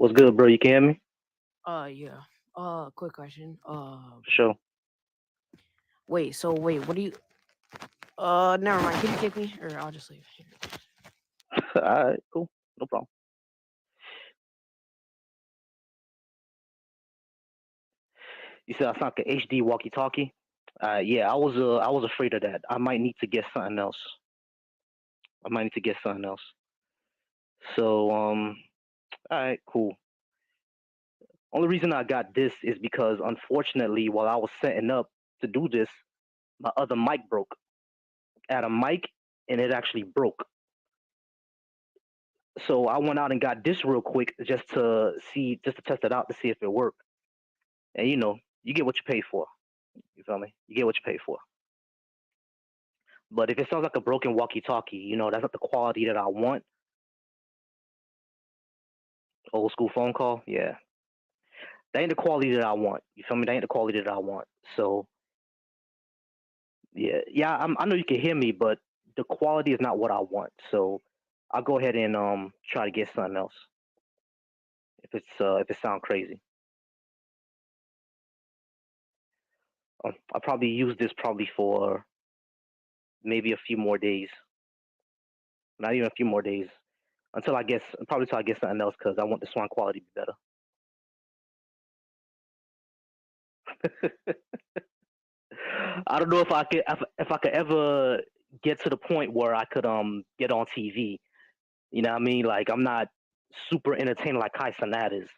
What's good, bro? You can hear me? Yeah. Quick question. For sure. Wait, what do you? Never mind. Can you kick me, or I'll just leave? All right, cool. No problem. You said I sound like an HD walkie-talkie. Yeah, I was afraid of that. I might need to get something else. I might need to get something else. So, all right, cool. Only reason I got this is because unfortunately, while I was setting up to do this, my other mic broke. I had a mic and it actually broke. So I went out and got this real quick just to test it out to see if it worked. And you get what you pay for. You feel me? You get what you pay for. But if it sounds like a broken walkie-talkie, that's not the quality that I want. Old school phone call, yeah, that ain't the quality that I want. You feel me? That ain't the quality that I want. So yeah, yeah, I know you can hear me, but the quality is not what I want. So I'll go ahead and try to get something else if it sounds crazy. I'll probably use this probably for maybe a few more days, not even a few more days, until I get something else because I want the sound quality to be better. I don't know if I could ever get to the point where I could get on TV. You know what I mean? Like I'm not super entertaining like Kai Sanat is.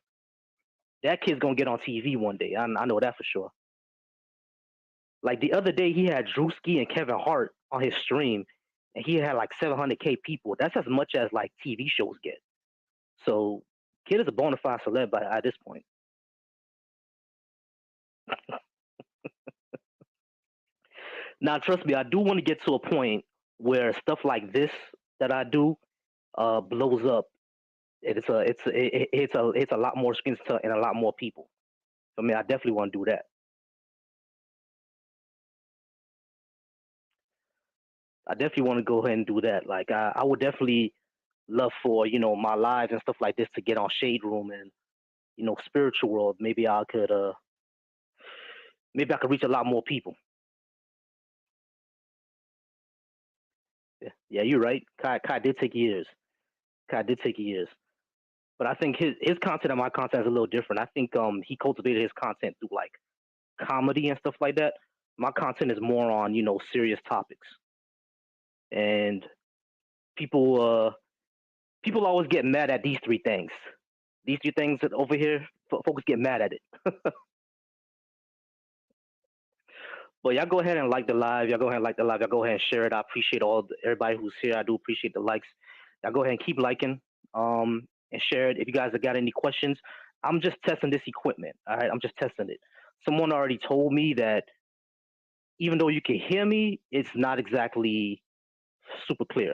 That kid's gonna get on TV one day. I know that for sure. Like the other day, he had Drewski and Kevin Hart on his stream, and he had like 700K people. That's as much as like TV shows get. So, kid is a bona fide celeb at this point. Now, trust me, I do want to get to a point where stuff like this that I do blows up. It's a lot more screens and a lot more people. I mean, I definitely want to do that. I definitely want to go ahead and do that. Like I would definitely love for my lives and stuff like this to get on Shade Room and spiritual world. Maybe I could reach a lot more people. Yeah, yeah, you're right. Kai did take years. Kai did take years. But I think his content and my content is a little different. I think he cultivated his content through like comedy and stuff like that. My content is more on serious topics, and people people always get mad at these three things. These three things that over here, folks get mad at it. But y'all go ahead and like the live. Y'all go ahead and like the live. Y'all go ahead and share it. I appreciate everybody who's here. I do appreciate the likes. Y'all go ahead and keep liking and share it. If you guys have got any questions, I'm just testing this equipment. All right, I'm just testing it. Someone already told me that even though you can hear me, it's not exactly super clear.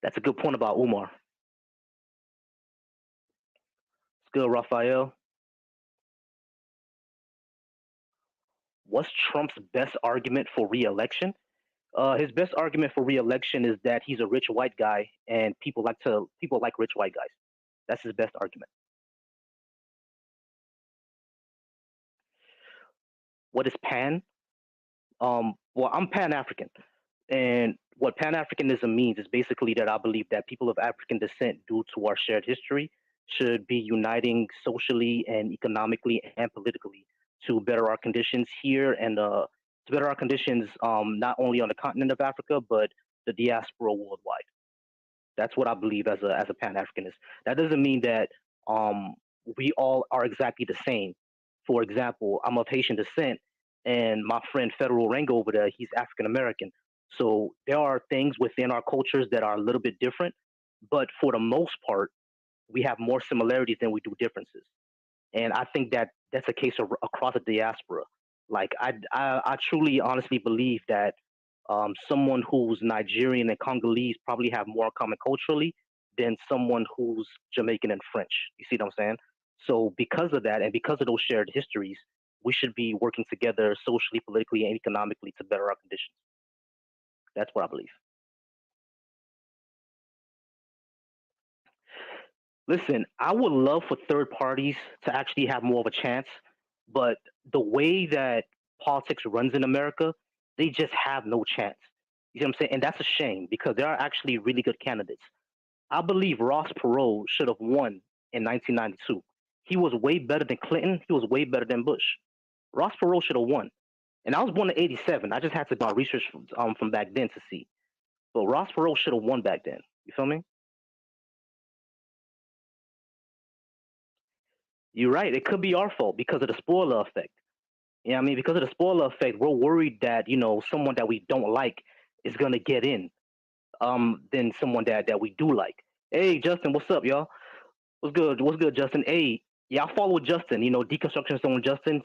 That's a good point about Umar. It's good, Raphael. What's Trump's best argument for re-election? His best argument for re-election is that he's a rich white guy, and people like rich white guys. That's his best argument. What is Pan? Well, I'm Pan African, and what Pan Africanism means is basically that I believe that people of African descent, due to our shared history, should be uniting socially and economically and politically to better our conditions here and to better our conditions not only on the continent of Africa but the diaspora worldwide. That's what I believe as a Pan Africanist. That doesn't mean that um, we all are exactly the same. For example, I'm of Haitian descent, and my friend Federal Rango over there, he's African American. So there are things within our cultures that are a little bit different, but for the most part, we have more similarities than we do differences. And I think that that's a case across the diaspora. Like I truly, honestly believe that someone who's Nigerian and Congolese probably have more common culturally than someone who's Jamaican and French. You see what I'm saying? So because of that, and because of those shared histories, we should be working together socially, politically, and economically to better our conditions. That's what I believe. Listen, I would love for third parties to actually have more of a chance, but the way that politics runs in America, they just have no chance. You see what I'm saying? And that's a shame because there are actually really good candidates. I believe Ross Perot should have won in 1992. He was way better than Clinton. He was way better than Bush. Ross Perot should have won. And I was born in '87. I just had to do my research from back then to see. But Ross Perot should have won back then. You feel me? You're right. It could be our fault because of the spoiler effect. You know what I mean? Because of the spoiler effect, we're worried that, someone that we don't like is gonna get in, than someone that we do like. Hey Justin, what's up, y'all? What's good? What's good, Justin? Hey, yeah, I follow Justin, deconstruction zone Justin.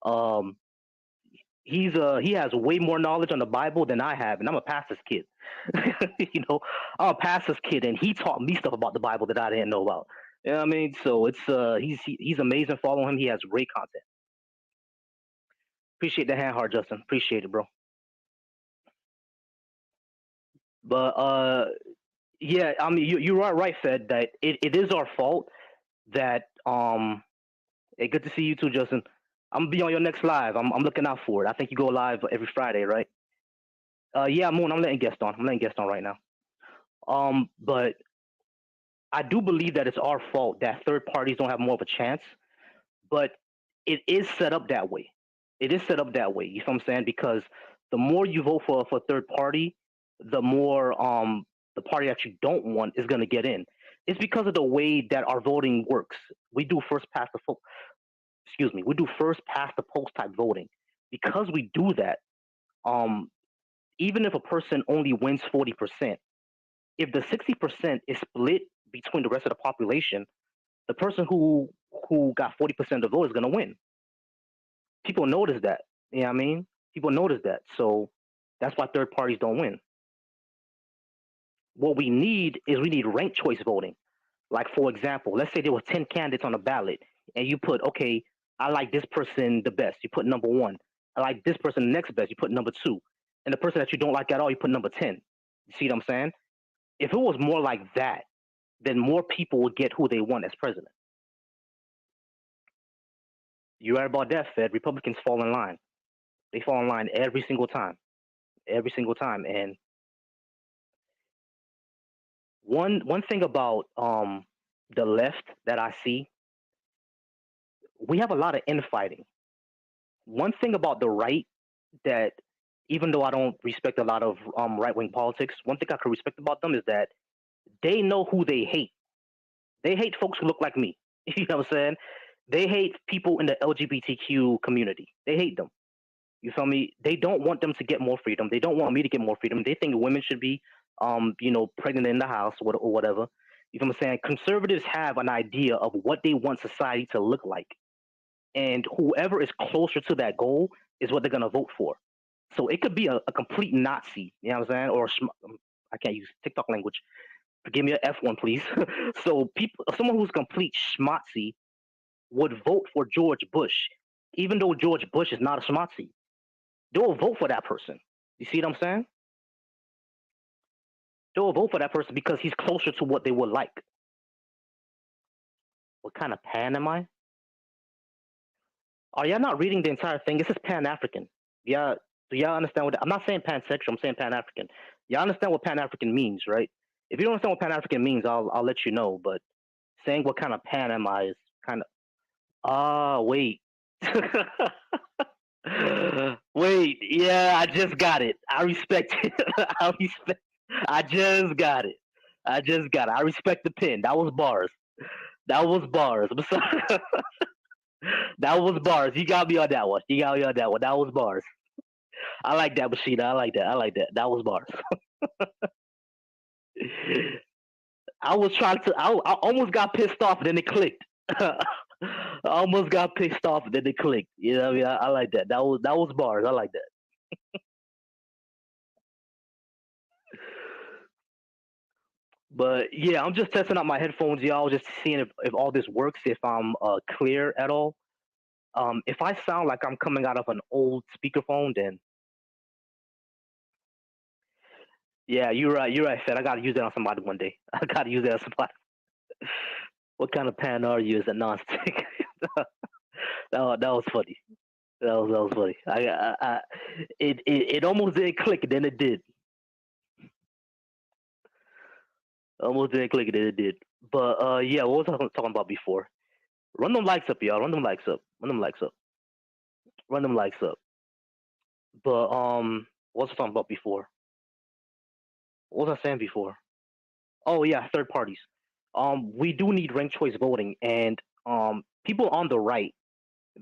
Um he has way more knowledge on the Bible than I have, and I'm a pastor's kid. I'm a pastor's kid, and he taught me stuff about the Bible that I didn't know about. You know what I mean? So he's amazing. Follow him. He has great content. Appreciate the hand heart, Justin. Appreciate it, bro. But yeah, I mean, you are right, Fed, that it is our fault that hey, good to see you too, Justin. I'm gonna be on your next live. I'm looking out for it. I think you go live every Friday, right? Yeah, Moon. I'm letting guest on. I'm letting guest on right now. But I do believe that it's our fault that third parties don't have more of a chance. But it is set up that way. It is set up that way. You know what I'm saying? Because the more you vote for a third party, the more the party that you don't want is going to get in. It's because of the way that our voting works. We do first past the excuse me. We do first past the post type voting. Because we do that, um, even if a person only wins 40%, if the 60% is split between the rest of the population, the person who got 40% of the vote is going to win. People notice that. You know what I mean? People notice that. So that's why third parties don't win. What we need ranked choice voting. Like for example, let's say there were 10 candidates on the ballot and you put, okay, I like this person the best. You put number one. I like this person the next best. You put number two. And the person that you don't like at all, you put number 10. You see what I'm saying? If it was more like that, then more people would get who they want as president. You're right about that, Fed. Republicans fall in line. They fall in line every single time. Every single time. And one thing about the left that I see, we have a lot of infighting. One thing about the right that, even though I don't respect a lot of right wing politics, one thing I can respect about them is that they know who they hate. They hate folks who look like me. You know what I'm saying? They hate people in the LGBTQ community. They hate them. You feel me? They don't want them to get more freedom. They don't want me to get more freedom. They think women should be, pregnant in the house or whatever. You know what I'm saying? Conservatives have an idea of what they want society to look like, and whoever is closer to that goal is what they're gonna vote for. So it could be a complete Nazi. You know what I'm saying? Or I can't use TikTok language. Give me an F1, please. So someone who's complete schmatzy would vote for George Bush, even though George Bush is not a schmatzy. They will vote for that person. You see what I'm saying? They will vote for that person because he's closer to what they would like. What kind of pan am I? Are y'all not reading the entire thing? This is Pan African. Yeah, do y'all understand what I'm not saying pansexual, I'm saying Pan African. Y'all understand what Pan African means, right? If you don't understand what Pan African means, I'll let you know. But saying what kind of pan am I is kind of wait. Wait, yeah, I just got it. I respect it. I respect I just got it. I just got it. I respect the pin. That was bars. That was bars. I'm sorry. That was bars. You got me on that one. You got me on that one. That was bars. I like that, Machina. I like that. I like that. That was bars. I was trying to. I almost got pissed off, and then it clicked. I almost got pissed off, and then it clicked. You know what I mean? I like that. That was bars. I like that. But yeah, I'm just testing out my headphones, y'all. Just seeing if all this works. If I'm clear at all. If I sound like I'm coming out of an old speakerphone, then yeah, you're right. You're right, Fed. I gotta use that on somebody one day. I gotta use that on somebody. What kind of pan are you? Is it nonstick? That was funny. That was funny. It almost didn't click, and then it did. Almost didn't click, and then it did. But yeah, what was I talking about before? Run them likes up, y'all. Run them likes up. Run them likes up. Run them likes up. But what was I talking about before? What was I saying before? Oh yeah, third parties. We do need ranked choice voting, and people on the right,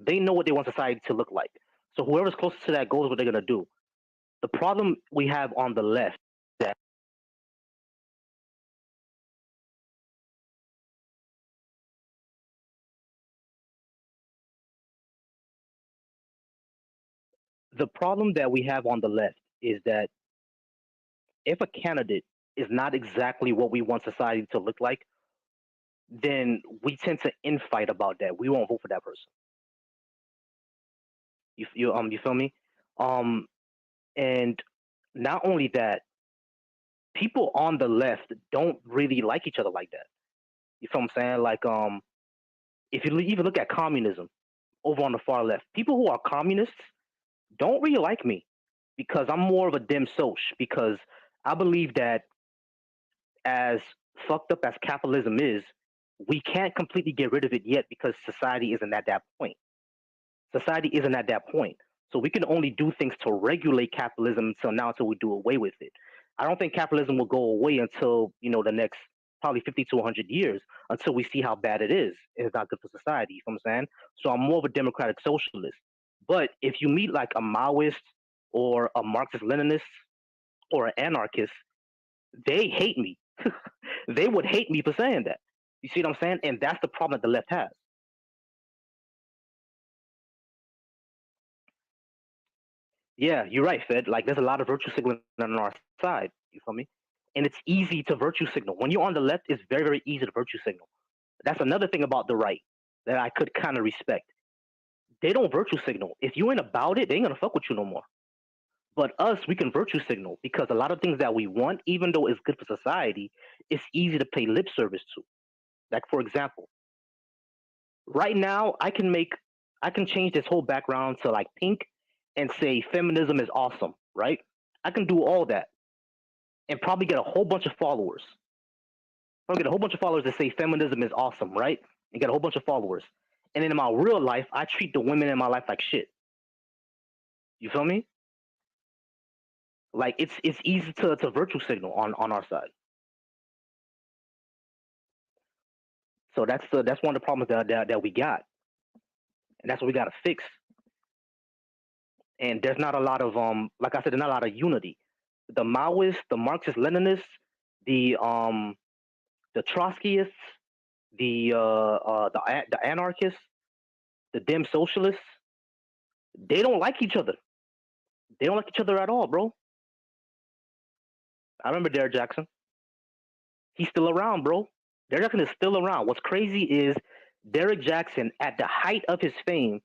they know what they want society to look like. So whoever's closest to that goal is what they're gonna do. The problem we have on the left that the problem that we have on the left is that if a candidate is not exactly what we want society to look like, then we tend to infight about that. We won't vote for that person. You feel me? Um, and not only that, people on the left don't really like each other like that. You feel what I'm saying? Like if you even look at communism over on the far left, people who are communists don't really like me because I'm more of a dim soch because I believe that as fucked up as capitalism is, we can't completely get rid of it yet because society isn't at that point. Society isn't at that point. So we can only do things to regulate capitalism until now until we do away with it. I don't think capitalism will go away until, the next probably 50 to 100 years until we see how bad it is. It's not good for society. You know what I'm saying? So I'm more of a democratic socialist. But if you meet like a Maoist or a Marxist Leninist or an anarchist, they hate me. They would hate me for saying that. You see what I'm saying? And that's the problem that the left has. Yeah, you're right, Fed. Like, there's a lot of virtue signaling on our side. You feel me? And it's easy to virtue signal. When you're on the left, it's very, very easy to virtue signal. That's another thing about the right that I could kind of respect. They don't virtue signal. If you ain't about it, they ain't gonna fuck with you no more. But us, we can virtue signal because a lot of things that we want, even though it's good for society, it's easy to pay lip service to. Like, for example, right now I can change this whole background to like pink and say feminism is awesome, right? I can do all that and probably get a whole bunch of followers. I'll get a whole bunch of followers that say feminism is awesome, right? And get a whole bunch of followers. And then in my real life, I treat the women in my life like shit. You feel me? Like it's easy to virtue signal on our side. So that's one of the problems that we got, and that's what we got to fix. And there's not a lot of like I said, there's not a lot of unity. The Maoists, the Marxist Leninists, the Trotskyists, the anarchists, the dim socialists, they don't like each other. They don't like each other at all, bro. I remember Derek Jackson. He's still around, bro. Derek Jackson is still around. What's crazy is Derek Jackson, at the height of his fame,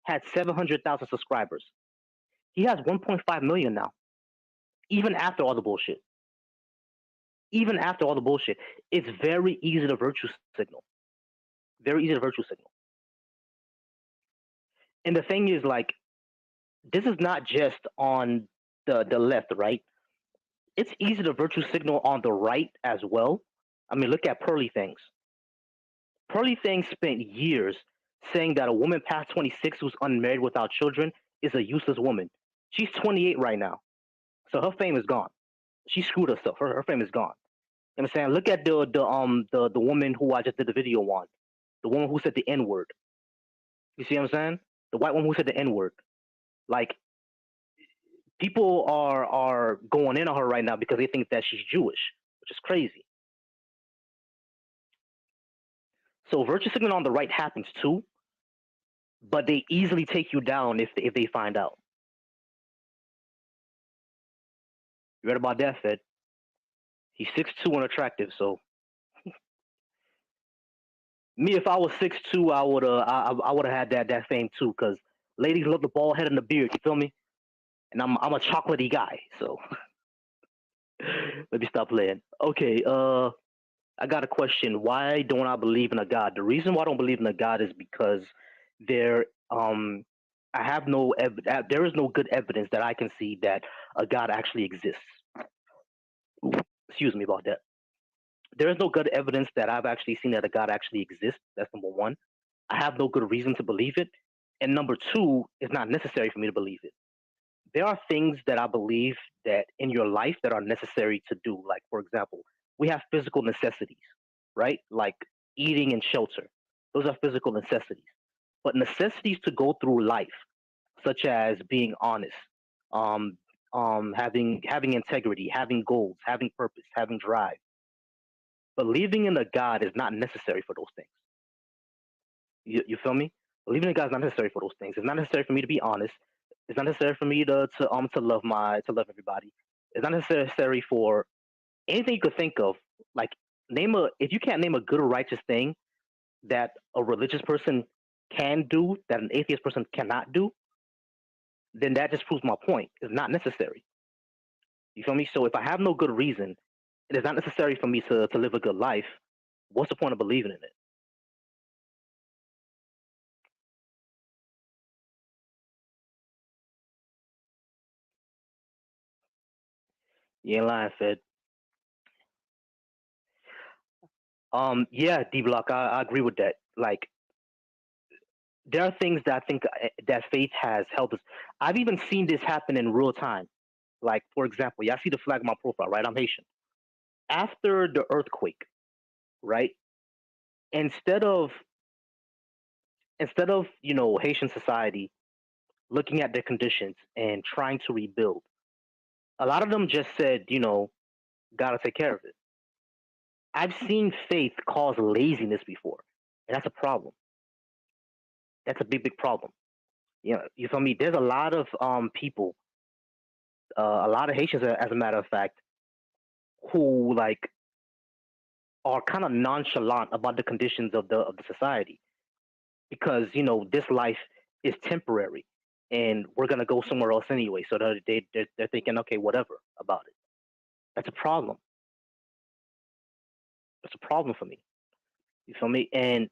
had 700,000 subscribers. He has 1.5 million now, even after all the bullshit. Even after all the bullshit, it's very easy to virtue signal. Very easy to virtue signal. And the thing is, like, this is not just on the left, right? It's easy to virtue signal on the right as well. I mean, look at Pearly Things. Pearly Things spent years saying that a woman past 26 who's unmarried without children is a useless woman. She's 28 right now, so her fame is gone. She screwed herself. Her fame is gone. You know what I'm saying? Look at the woman who I just did the video on, the woman who said the N word. You see what I'm saying? The white woman who said the N word. Like, people are going in on her right now because they think that she's Jewish, which is crazy. So virtue signaling on the right happens too, but they easily take you down if they find out. You read about that, Fed? He's 6'2" and attractive. So me, if I was 6'2", I would have had that fame too. Cause ladies love the bald head and the beard. You feel me? And I'm a chocolatey guy. So let me stop playing. Okay. I got a question. Why don't I believe in a God? The reason why I don't believe in a God is because there I have there is no good evidence that I can see that a God actually exists. Excuse me about that. There is no good evidence that I've actually seen that a God actually exists. That's number one. I have no good reason to believe it. And number two, it's not necessary for me to believe it. There are things that I believe that in your life that are necessary to do. Like, for example, we have physical necessities, right? Like eating and shelter. Those are physical necessities. But necessities to go through life, such as being honest, um, having integrity, having goals, having purpose, having drive. Believing in a God is not necessary for those things. You feel me? Believing in God is not necessary for those things. It's not necessary for me to be honest. It's not necessary for me to love everybody. It's not necessary for anything you could think of. Like name a if you can't name a good or righteous thing that a religious person can do that an atheist person cannot do, then that just proves my point. It's not necessary. You feel me? So if I have no good reason, it is not necessary for me to live a good life. What's the point of believing in it? You ain't lying, Fed. Yeah, D Block, I agree with that. Like, there are things that I think that faith has helped us. I've even seen this happen in real time. Like, for example, y'all see the flag on my profile, right? I'm Haitian. After the earthquake, right? Instead of Haitian society looking at their conditions and trying to rebuild, a lot of them just said, gotta take care of it. I've seen faith cause laziness before, and that's a problem. That's a big, big problem. You feel me? There's a lot of people, a lot of Haitians, as a matter of fact, who like are kind of nonchalant about the conditions of the society because this life is temporary, and we're gonna go somewhere else anyway. So they're thinking, okay, whatever about it. That's a problem. That's a problem for me. You feel me? And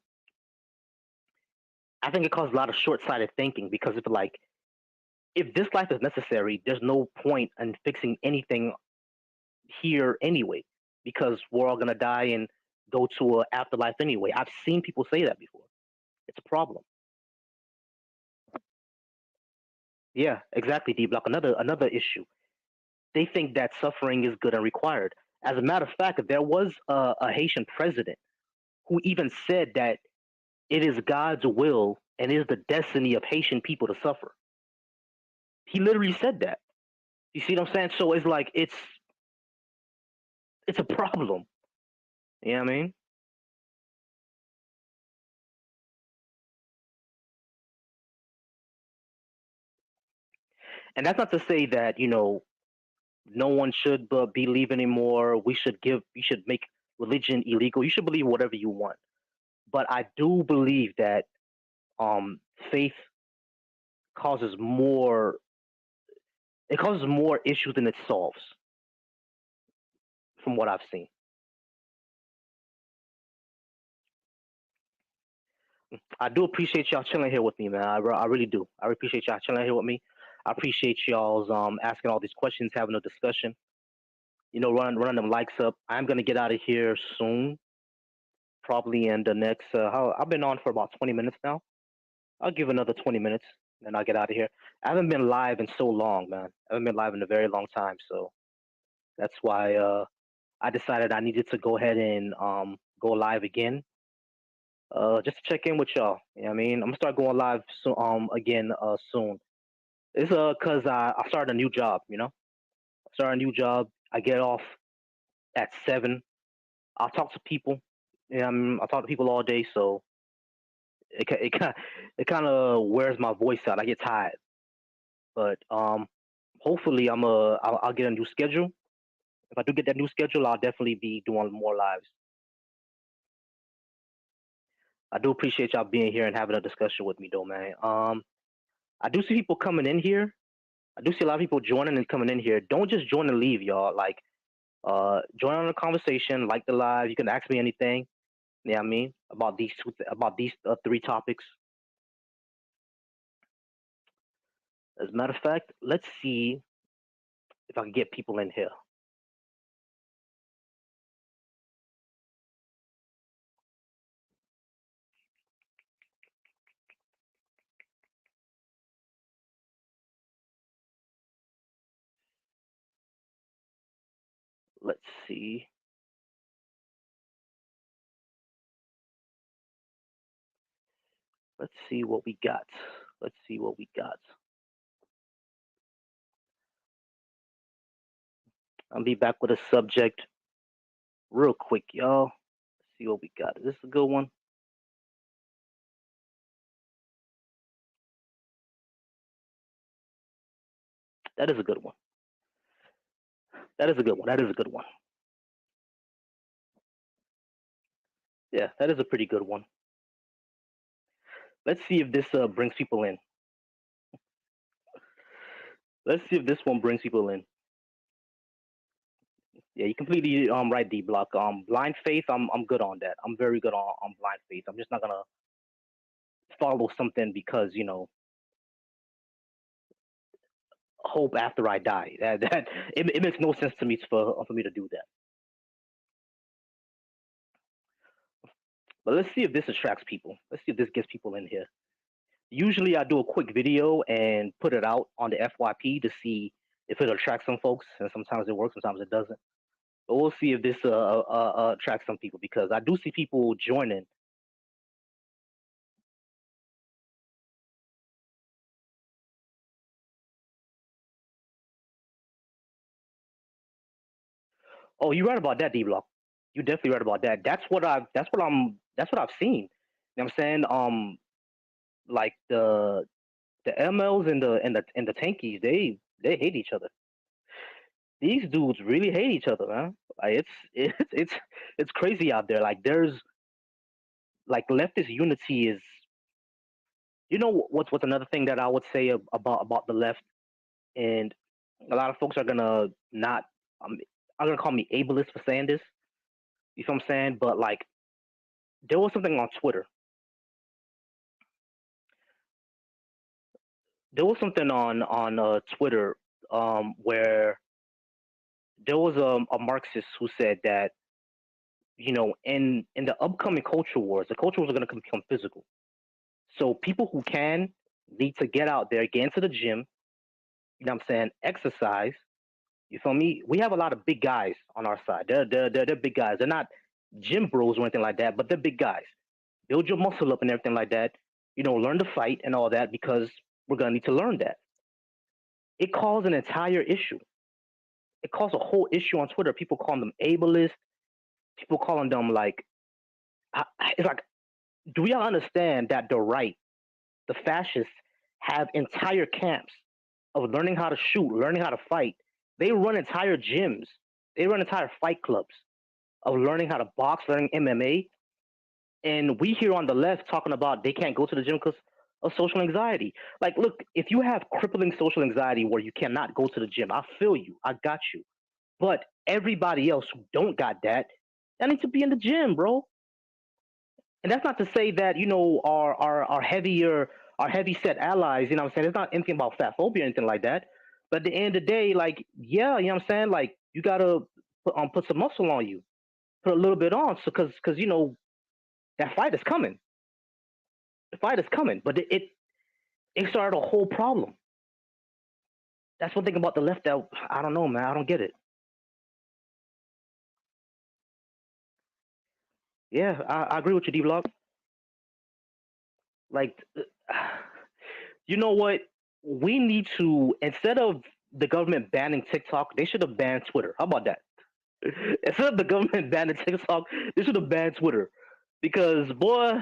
I think it causes a lot of short-sighted thinking because if this life is necessary, there's no point in fixing anything here anyway, because we're all gonna die and go to a afterlife anyway. I've seen people say that before. It's a problem. Yeah, exactly, D Block. Another issue. They think that suffering is good and required. As a matter of fact, there was a Haitian president who even said that it is God's will and it is the destiny of Haitian people to suffer. He literally said that. You see what I'm saying? So it's like it's a problem. You know what I mean? And that's not to say that no one should believe anymore. We should make religion illegal. You should believe whatever you want. But I do believe that faith causes more it causes more issues than it solves, from what I've seen. I do appreciate y'all chilling here with me, man. I really do. I really appreciate y'all chilling here with me. I appreciate y'all's asking all these questions, having a discussion. Running them likes up. I'm gonna get out of here soon, probably in the next. How I've been on for about 20 minutes now. I'll give another 20 minutes, then I'll get out of here. I haven't been live in so long, man. I haven't been live in a very long time, so that's why I decided I needed to go ahead and go live again, just to check in with y'all. You know what I mean? I'm gonna start going live again soon. It's cause I started a new job. I started a new job. I get off at 7. I'll talk to people. I talk to people all day, so it kind of wears my voice out. I get tired, but hopefully I'll get a new schedule. If I do get that new schedule, I'll definitely be doing more lives. I do appreciate y'all being here and having a discussion with me, though, man. I do see people coming in here. I do see a lot of people joining and coming in here. Don't just join and leave, y'all. Like, Join on the conversation, like the live. You can ask me anything. Yeah, I mean about these three topics. As a matter of fact, let's see if I can get people in here. Let's see. Let's see what we got. Let's see what we got. I'll be back with a subject real quick, y'all. Let's see what we got. Is this a good one? That is a good one. That is a good one. That is a good one. Yeah, that is a pretty good one. Let's see if this brings people in. Let's see if this one brings people in. Yeah, you completely right, D Block. Blind faith, I'm good on that. I'm very good on blind faith. I'm just not gonna follow something because hope after I die. It makes no sense to me for me to do that. But let's see if this attracts people. Let's see if this gets people in here. Usually I do a quick video and put it out on the FYP to see if it attracts some folks, and sometimes it works, sometimes it doesn't. But we'll see if this attracts some people because I do see people joining. Oh, you're right about that, D Block. You're definitely right about that. That's what I've seen. You know what I'm saying? Like the MLs and the tankies, they hate each other. These dudes really hate each other, man. Like it's crazy out there. Like there's like leftist unity is. You know what's another thing that I would say about the left, and a lot of folks are gonna not. Um, I'm gonna call me ableist for saying this. You know what I'm saying? But like there was something on Twitter. There was something on Twitter where there was a Marxist who said that in the upcoming culture wars, the culture wars are going to become physical. So people who can need to get out there, get into the gym. You know what I'm saying? Exercise. You feel me? We have a lot of big guys on our side. They're big guys. They're not gym bros or anything like that, but they're big guys. Build your muscle up and everything like that. Learn to fight and all that because we're gonna need to learn that. It caused an entire issue. It caused a whole issue on Twitter. People calling them ableist. People calling them like, it's like, do we all understand that the right, the fascists, have entire camps of learning how to shoot, learning how to fight? They run entire gyms. They run entire fight clubs of learning how to box, learning MMA. And we here on the left talking about they can't go to the gym because of social anxiety. Like, look, if you have crippling social anxiety where you cannot go to the gym, I feel you. I got you. But everybody else who don't got that, that needs to be in the gym, bro. And that's not to say that our heavy set allies. You know what I'm saying? It's not anything about fat phobia or anything like that. But at the end of the day, like, yeah, you know what I'm saying? Like, you gotta put some muscle on you, put a little bit on, so because that fight is coming. The fight is coming, but it started a whole problem. That's one thing about the left that I don't know, man. I don't get it. Yeah, I agree with you, D Block. Like, you know what? We need to, instead of the government banning TikTok, they should have banned Twitter. How about that? Instead of the government banning TikTok, they should have banned Twitter. Because, boy,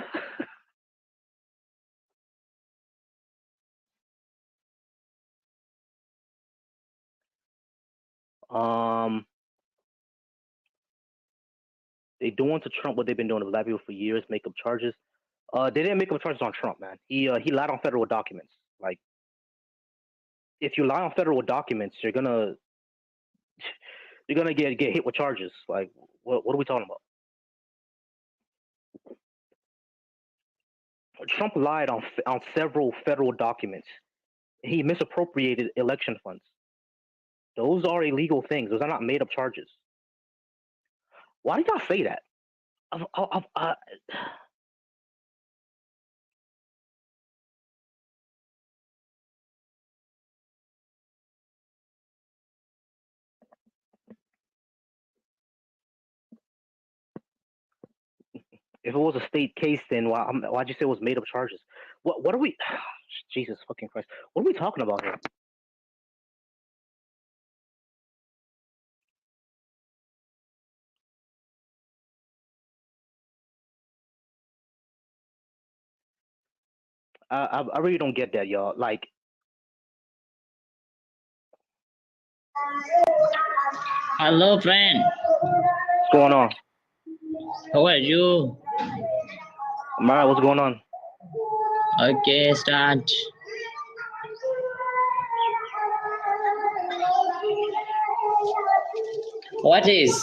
um, they doing to Trump what they've been doing to black people for years, make up charges. They didn't make up charges on Trump, man. He lied on federal documents. Like, if you lie on federal documents, you're gonna you're gonna get hit with charges. Like, what are we talking about? Trump lied on several federal documents. He misappropriated election funds. Those are illegal things. Those are not made up charges. Why do y'all say that? If it was a state case, then why'd you say it was made up charges? What are we? Jesus fucking Christ! What are we talking about here? I really don't get that, y'all. Like, Hello, friend. what's going on? How are you? Mara, what's going on? Okay, start. What is?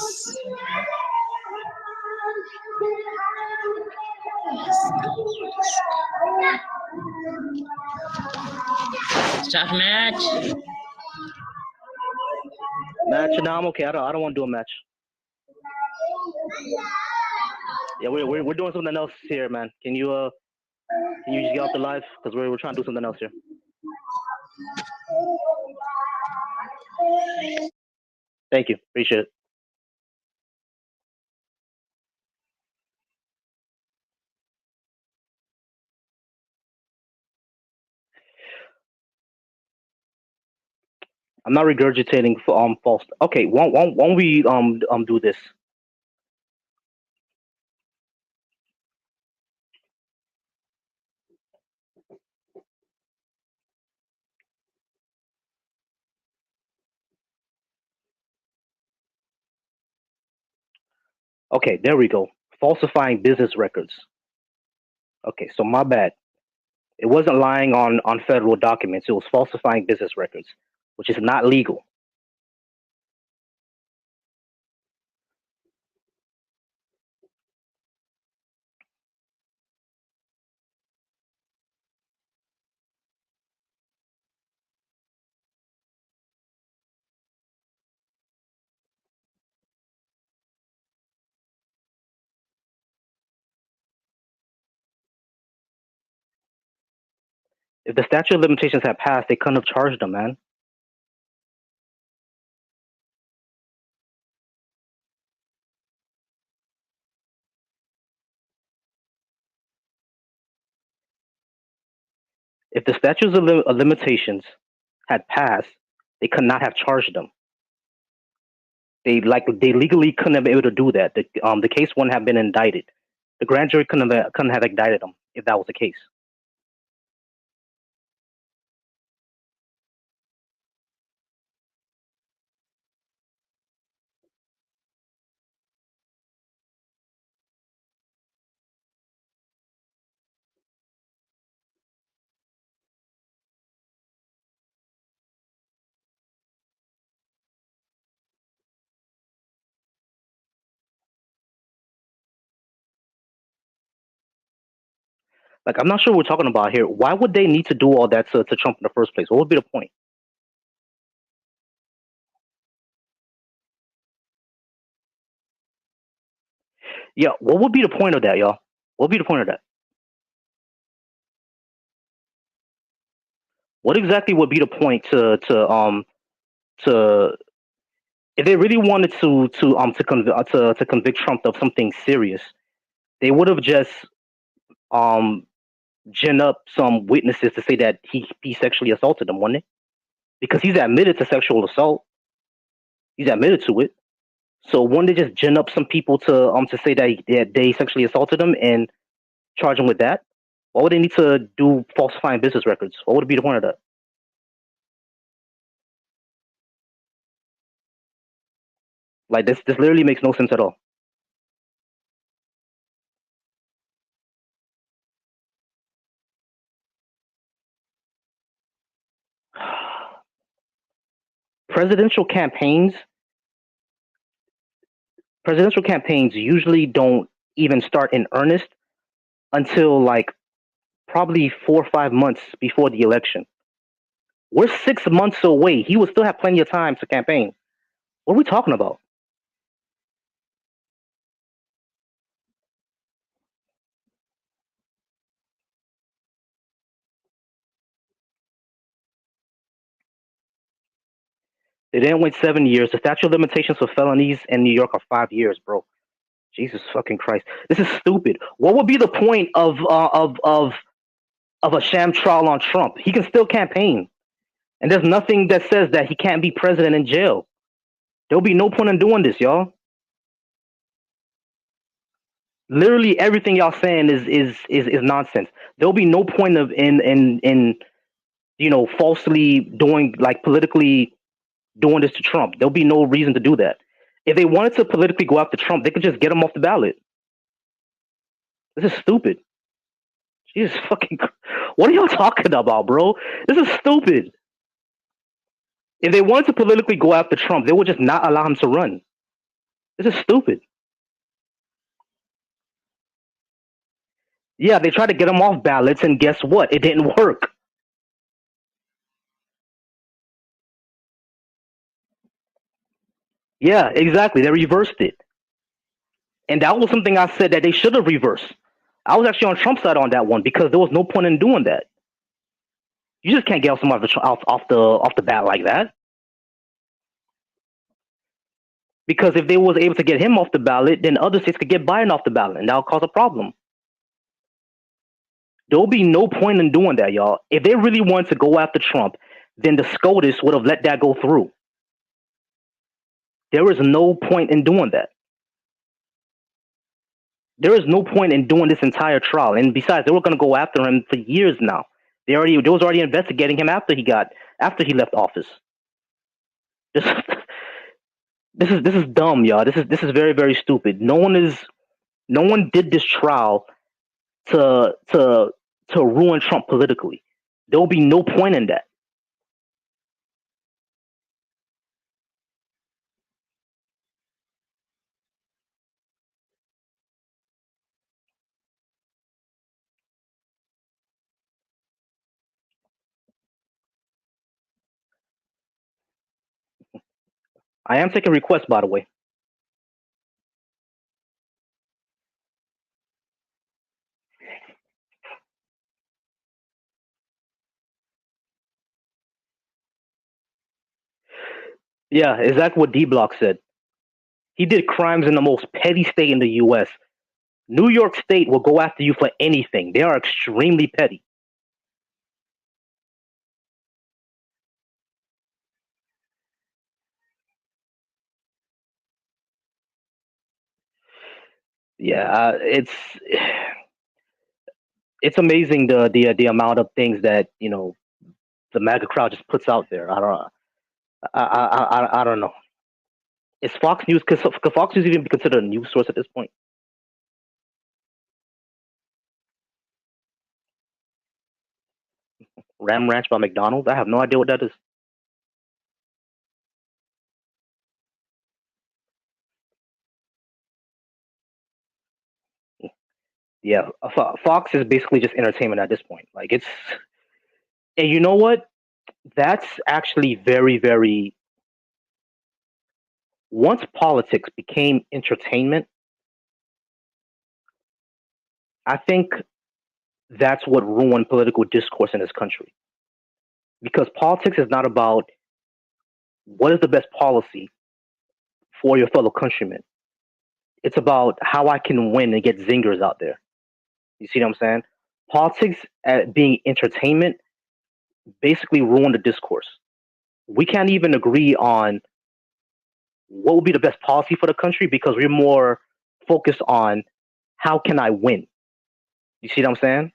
Start match. Match? No, I'm okay. I don't want to do a match. Yeah, we're doing something else here, man. Can you just get off the live because we're trying to do something else here. Thank you. Appreciate it. I'm not regurgitating false. Okay, won't we do this? Okay, there we go. Falsifying business records. Okay, so my bad. It wasn't lying on federal documents. It was falsifying business records, which is not legal. If the statute of limitations had passed, they couldn't have charged them, man. If the statutes of limitations had passed, they could not have charged them. They legally couldn't have been able to do that. The case wouldn't have been indicted. The grand jury couldn't have indicted them if that was the case. Like, I'm not sure what we're talking about here. Why would they need to do all that to Trump in the first place? What would be the point? Yeah, what would be the point of that, y'all? What would be the point of that? What exactly would be the point to if they really wanted to convict Trump of something serious, they would have just gin up some witnesses to say that he sexually assaulted them, wouldn't it? Because he's admitted to sexual assault. He's admitted to it. So wouldn't they just gin up some people to say that they sexually assaulted him and charge him with that? Why would they need to do falsifying business records? What would be the point of that? Like, this literally makes no sense at all. Presidential campaigns presidential campaigns usually don't even start in earnest until like probably 4 or 5 months before the election. We're 6 months away. He will still have plenty of time to campaign. What are we talking about? They didn't wait 7 years. The statute of limitations for felonies in New York are 5 years, bro. Jesus fucking Christ. This is stupid. What would be the point of a sham trial on Trump? He can still campaign. And there's nothing that says that he can't be president in jail. There'll be no point in doing this, y'all. Literally everything y'all saying is nonsense. There'll be no point of in falsely doing like politically doing this to Trump. There'll be no reason to do that. If they wanted to politically go after Trump, they could just get him off the ballot. This is stupid. Jesus fucking, what are y'all talking about, bro? This is stupid. If they wanted to politically go after Trump, they would just not allow him to run. This is stupid. Yeah, they tried to get him off ballots, and guess what? It didn't work. Yeah, exactly. They reversed it. And that was something I said that they should have reversed. I was actually on Trump's side on that one because there was no point in doing that. You just can't get someone off the bat like that. Because if they was able to get him off the ballot, then other states could get Biden off the ballot, and that'll cause a problem. There'll be no point in doing that, y'all. If they really wanted to go after Trump, then the SCOTUS would have let that go through. There is no point in doing that. There is no point in doing this entire trial. And besides, they were going to go after him for years now. They was already investigating him after he left office. This is dumb, y'all. This is very, very stupid. No one did this trial to ruin Trump politically. There will be no point in that. I am taking requests, by the way. Yeah, exactly what D Block said. He did crimes in the most petty state in the U.S. New York State will go after you for anything. They are extremely petty. Yeah, it's amazing the amount of things that the MAGA crowd just puts out there. I don't know. Is Fox News could Fox News even be considered a news source at this point? Ram Ranch by McDonald's? I have no idea what that is. Yeah, Fox is basically just entertainment at this point. Like and you know what? That's actually very, very. Once politics became entertainment, I think that's what ruined political discourse in this country. Because politics is not about what is the best policy for your fellow countrymen. It's about how I can win and get zingers out there. You see what I'm saying? Politics being entertainment basically ruined the discourse. We can't even agree on what would be the best policy for the country because we're more focused on how can I win. You see what I'm saying?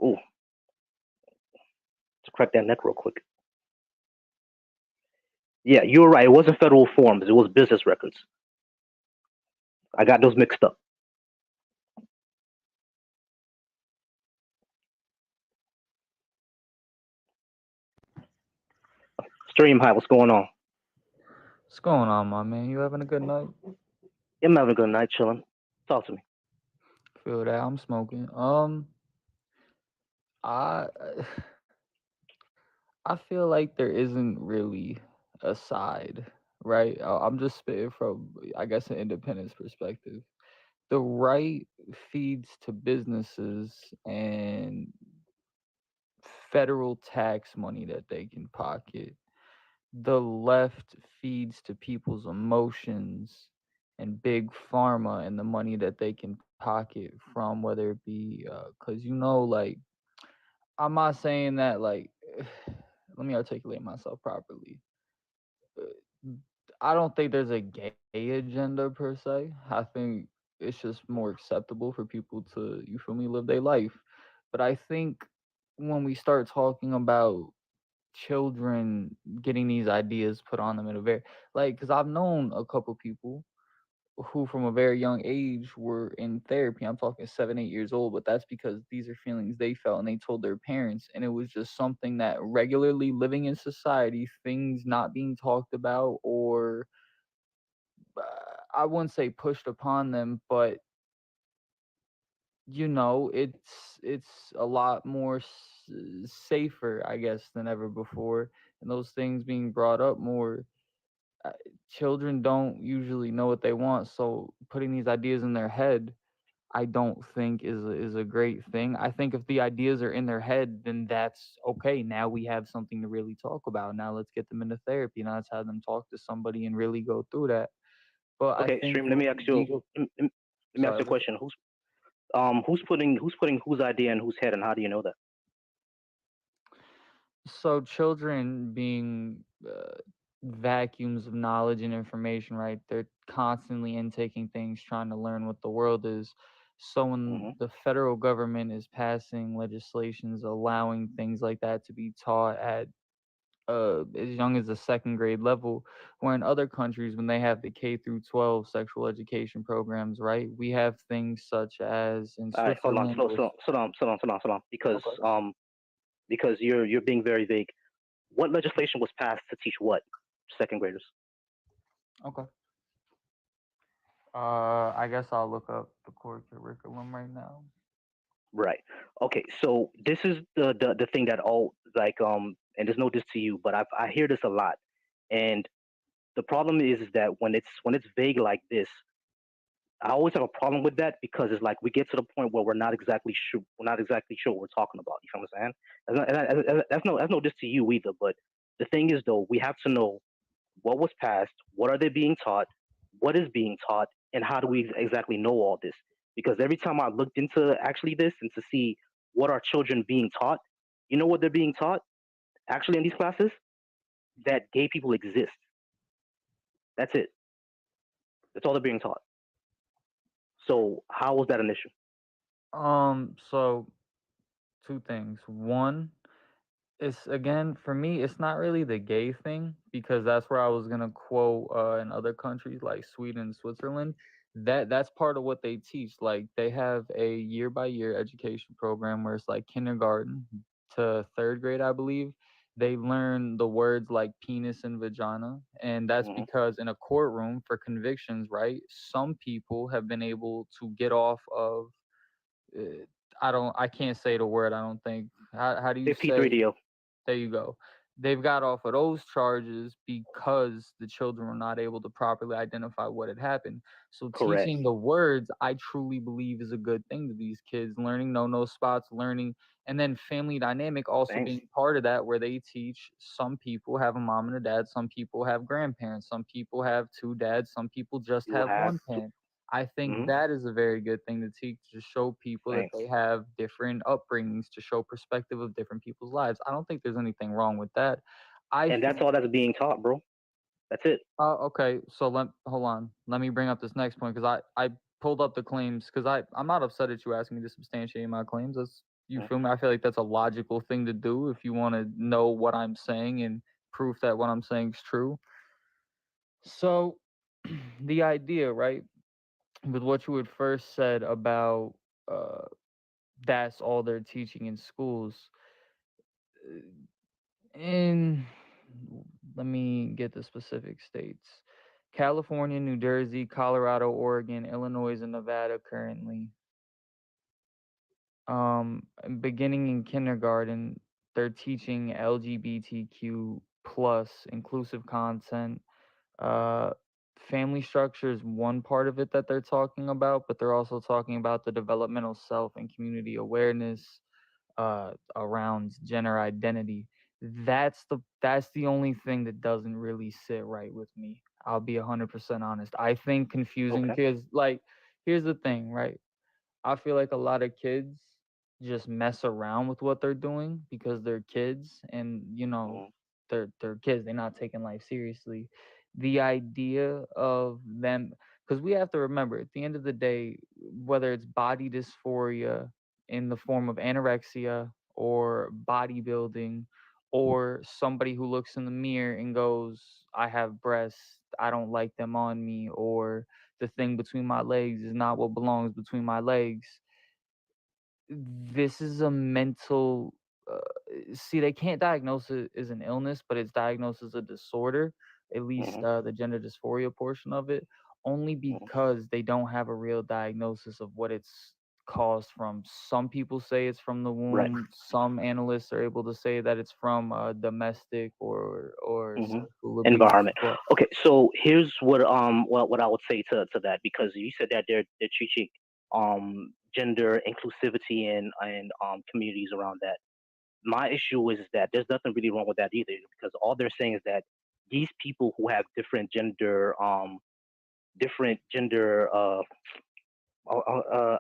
Ooh, to crack that neck real quick. Yeah, you were right. It wasn't federal forms. It was business records. I got those mixed up. Stream, hi, what's going on? What's going on, my man? You having a good night? Yeah, I'm having a good night, chilling. Talk to me. Feel that? I'm smoking. I I feel like there isn't really a side, right? I'm just spitting from, I guess, an independence perspective. The right feeds to businesses and federal tax money that they can pocket. The left feeds to people's emotions and big pharma and the money that they can pocket from, whether it be because like, I'm not saying that, like, let me articulate myself properly. uh, I don't think there's a gay agenda per se. I think it's just more acceptable for people to, you feel me, live their life. But I think when we start talking about children getting these ideas put on them in a very, like, because I've known a couple people who from a very young age were in therapy. I'm talking 7, 8 years old, but that's because these are feelings they felt and they told their parents. And it was just something that regularly living in society, things not being talked about, or I wouldn't say pushed upon them, but it's a lot more safer, I guess, than ever before. And those things being brought up more, uh, children don't usually know what they want, so putting these ideas in their head, I don't think is a great thing. I think if the ideas are in their head, then that's okay. Now we have something to really talk about. Now let's get them into therapy. Now let's have them talk to somebody and really go through that. But I Okay, think stream. Let with me the ask you. legal, Let me ask sorry, you a question. Who's putting whose idea in whose head, and how do you know that? so children being vacuums of knowledge and information, right? They're constantly intaking things, trying to learn what the world is. So when Hmm. the federal government is passing legislations allowing things like that to be taught at as young as the second grade level, where in other countries when they have the K through 12 sexual education programs, right? We have things such as in All right, hold on, Switzerland slow, with, slow, slow down, okay, because you're being very vague. What legislation was passed to teach what second graders? okay. I guess I'll look up the core curriculum right now. Right. Okay. So this is the thing that all like and there's no diss to you, but I hear this a lot, and the problem is that when it's vague like this, I always have a problem with that because it's like we get to the point where we're not exactly sure what we're talking about. You know what I'm saying? That's no diss to you either. But the thing is though, we have to know what was passed, what are they being taught, what is being taught, and how do we exactly know all this? Because every time I looked into actually this and to see what are children being taught, you know what they're being taught actually in these classes? That gay people exist. That's it. That's all they're being taught. So how was that an issue? So two things. One, it's again for me, it's not really the gay thing because that's where I was gonna quote in other countries like Sweden and Switzerland. That's part of what they teach. Like they have a year by year education program where it's like kindergarten to third grade, I believe. They learn the words like penis and vagina, and that's Hmm. because in a courtroom for convictions, right? Some people have been able to get off of. Uh, I can't say the word. I don't think. How do you say? 53DO. There you go. They've got off of those charges because the children were not able to properly identify what had happened. So Correct. teaching the words, I truly believe is a good thing to these kids. Learning no spots, learning, and then family dynamic also Thanks. being part of that, where they teach some people have a mom and a dad, some people have grandparents, some people have two dads, some people just You will have have one to. parent. I think Hmm. that is a very good thing to teach, to show people that Thanks. they have different upbringings, to show perspective of different people's lives. I don't think there's anything wrong with that. I And that's think, all that's being taught, bro. That's it. okay, so hold on. Let me bring up this next point because I pulled up the claims because I'm not upset at you asking me to substantiate my claims. That's, you Mhm. feel me? I feel like that's a logical thing to do if you want to know what I'm saying and proof that what I'm saying is true. So the idea, right, with what you had first said about uh that's all they're teaching in schools. In let me get the specific states. California, New Jersey, Colorado, Oregon, Illinois, and Nevada currently. Beginning in kindergarten, they're teaching LGBTQ plus inclusive content. Uh, family structure is one part of it that they're talking about, but they're also talking about the developmental self and community awareness around gender identity. That's the only thing that doesn't really sit right with me. I'll be 100% honest. I think confusing Okay. kids, like, here's the thing, right? I feel like a lot of kids just mess around with what they're doing because they're kids, and Mhm. they're kids. They're not taking life seriously. The idea of them, because we have to remember, at the end of the day, whether it's body dysphoria in the form of anorexia or bodybuilding, or somebody who looks in the mirror and goes, I have breasts, I don't like them on me, or the thing between my legs is not what belongs between my legs. This is a mental, see, they can't diagnose it as an illness, but it's diagnosed as a disorder, at least Mhm. the gender dysphoria portion of it, only Mhm. because they don't have a real diagnosis of what it's caused from. Some people say it's from the Right. womb. Some analysts are able to say that it's from domestic or Mhm. sexual abuse. Environment. But Okay, so here's what I would say to that, because you said that they're teaching gender inclusivity and communities around that. My issue is that there's nothing really wrong with that either, because all they're saying is that these people who have different gender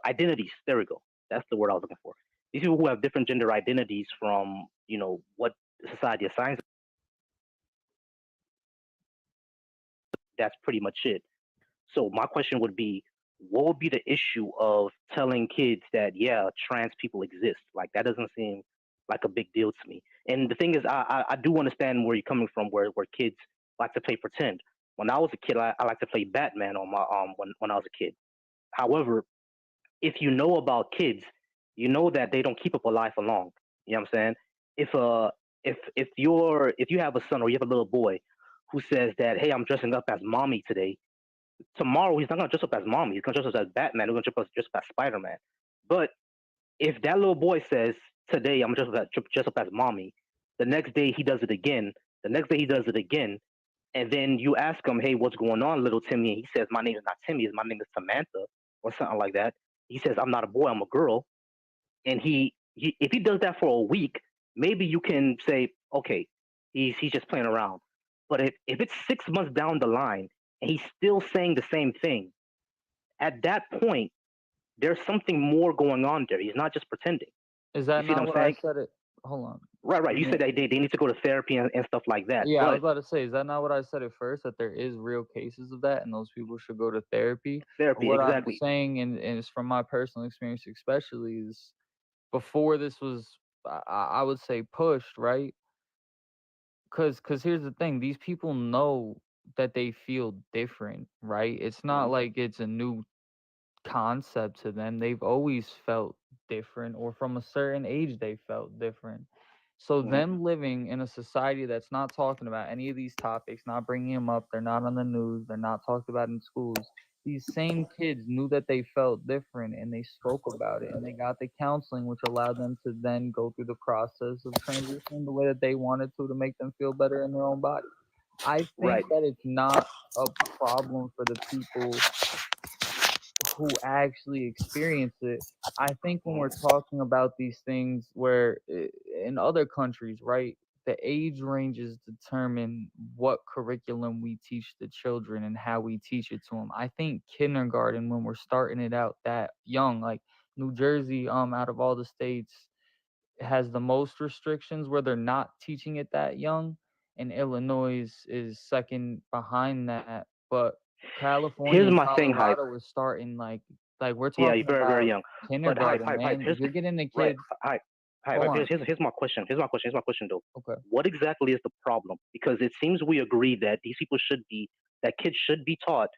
identities. There we go. That's the word I was looking for. These people who have different gender identities from what society assigns. That's pretty much it. So my question would be, what would be the issue of telling kids that, yeah, trans people exist? Like, that doesn't seem like a big deal to me. And the thing is, I do understand where you're coming from, where kids like to play pretend. When I was a kid, I like to play Batman on my when I was a kid. However, if you know about kids, you know that they don't keep up a lie for long. You know what I'm saying? If if you have a son or you have a little boy who says that, hey, I'm dressing up as mommy today, tomorrow he's not gonna dress up as mommy. He's gonna dress up as Batman. He's gonna dress up as Spider Man. But if that little boy says, today I'm dress up as mommy, the next day he does it again. The next day he does it again, and then you ask him, hey, what's going on, little Timmy? And he says, my name is not Timmy. My name is Samantha, or something like that. He says, I'm not a boy. I'm a girl. And he if he does that for a week, maybe you can say, okay, he's just playing around. But if it's 6 months down the line and he's still saying the same thing, at that point, there's something more going on there. He's not just pretending. is You that see what not I'm what I saying? said? It. Hold on. Right, right. You Yeah. said that they need to go to therapy and stuff like that. Yeah, I was But about to say, is that not what I said at first? That there is real cases of that, and those people should go to therapy. therapy, What I'm exactly. saying, and it's from my personal experience, especially, is before this was, I would say, pushed, right? Cause here's the thing: these people know that they feel different, right? It's not Hmm. like it's a new concept to them. They've always felt different, or from a certain age, they felt different. So, Hmm. them living in a society that's not talking about any of these topics, not bringing them up, they're not on the news, they're not talked about in schools. These same kids knew that they felt different and they spoke about it and they got the counseling, which allowed them to then go through the process of transitioning the way that they wanted to make them feel better in their own body. I think Right. that it's not a problem for the people who actually experience it. I think when we're Hmm. talking about these things where in other countries, right, the age ranges determine what curriculum we teach the children and how we teach it to them. I think kindergarten, when we're starting it out that young, like New Jersey, out of all the states, has the most restrictions where they're not teaching it that young, and Illinois is second behind that. But California Here's and my thing, hype. Colorado are starting like we're Yeah, you're talking very, very about young. But hype, kindergarten, hype, hype. man. Here's You're getting the right, kids. hype, hype, Hold hype. on. Here's my question. Here's my question though. Okay. What exactly is the problem? Because it seems we agree that that kids should be taught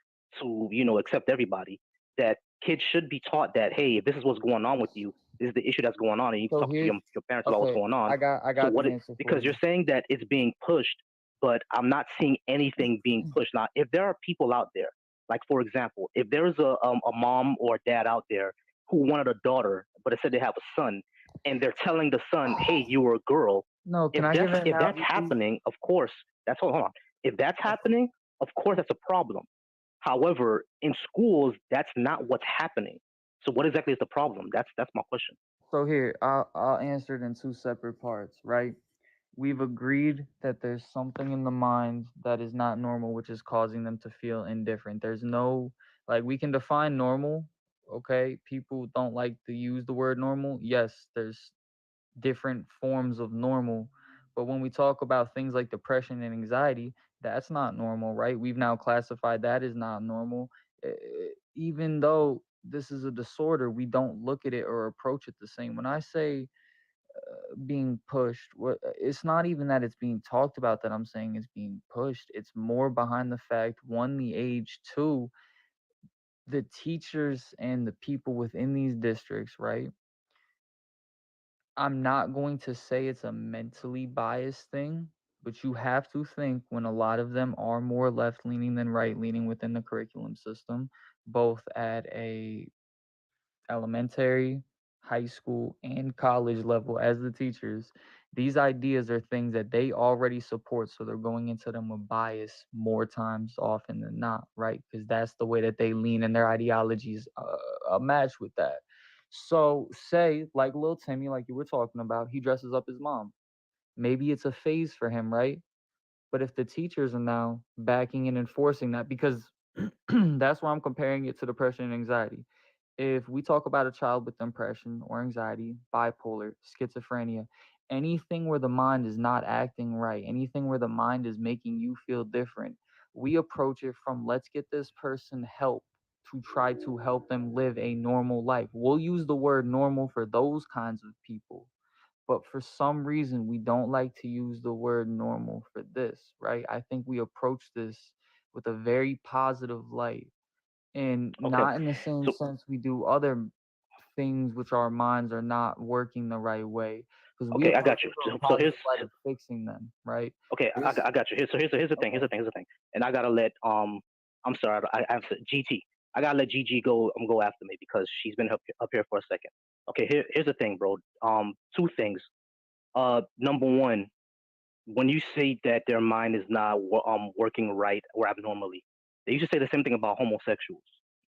to, accept everybody. That kids should be taught that, hey, if this is what's going on with you, this is the issue that's going on, and you need to So talk to here's your parents about what's okay. going on. I So got the answer for because you're you. saying that it's being pushed, but I'm not seeing anything being pushed. Now, if there are people out there, like for example, if there's a mom or a dad out there who wanted a daughter, but it said they have a son, and they're telling the son, "Hey, you were a girl." No, can I give an If that's analogy, please? happening, of course, hold on. If that's happening, of course that's a problem. However, in schools, that's not what's happening. So what exactly is the problem? That's my question. So here, I'll answer it in two separate parts, right? We've agreed that there's something in the mind that is not normal, which is causing them to feel indifferent. There's no, like, we can define normal, okay? People don't like to use the word normal. Yes, there's different forms of normal. But when we talk about things like depression and anxiety, that's not normal, right? We've now classified that as not normal. Even though this is a disorder, we don't look at it or approach it the same. When I say being pushed, it's not even that it's being talked about that I'm saying is being pushed. It's more behind the fact, one, the age, two, the teachers and the people within these districts, right? I'm not going to say it's a mentally biased thing, but you have to think when a lot of them are more left leaning than right leaning within the curriculum system, both at a elementary, high school, and college level as the teachers. These ideas are things that they already support, so they're going into them with bias more times often than not, right? Because that's the way that they lean, and their ideologies match with that. So, say, like Lil Timmy, like you were talking about, he dresses up his mom. Maybe it's a phase for him, right? But if the teachers are now backing and enforcing that, because that's why I'm comparing it to depression and anxiety. If we talk about a child with depression or anxiety, bipolar, schizophrenia, anything where the mind is not acting right, anything where the mind is making you feel different, we approach it from let's get this person help to try to help them live a normal life. We'll use the word normal for those kinds of people, but for some reason we don't like to use the word normal for this, right? I think we approach this with a very positive light, and Okay. not in the same So sense we do other things which our minds are not working the right way, because we okay, I approach got you. it from a So here's positive light of fixing them, right? okay, This I got you. Here's the thing. okay. Here's the thing. And I gotta let I'm sorry. I have to, GT. I gotta let GG go after me because she's been up here for a second. Okay, here's the thing, bro. Two things. Number one, when you say that their mind is not working right or abnormally, they used to say the same thing about homosexuals.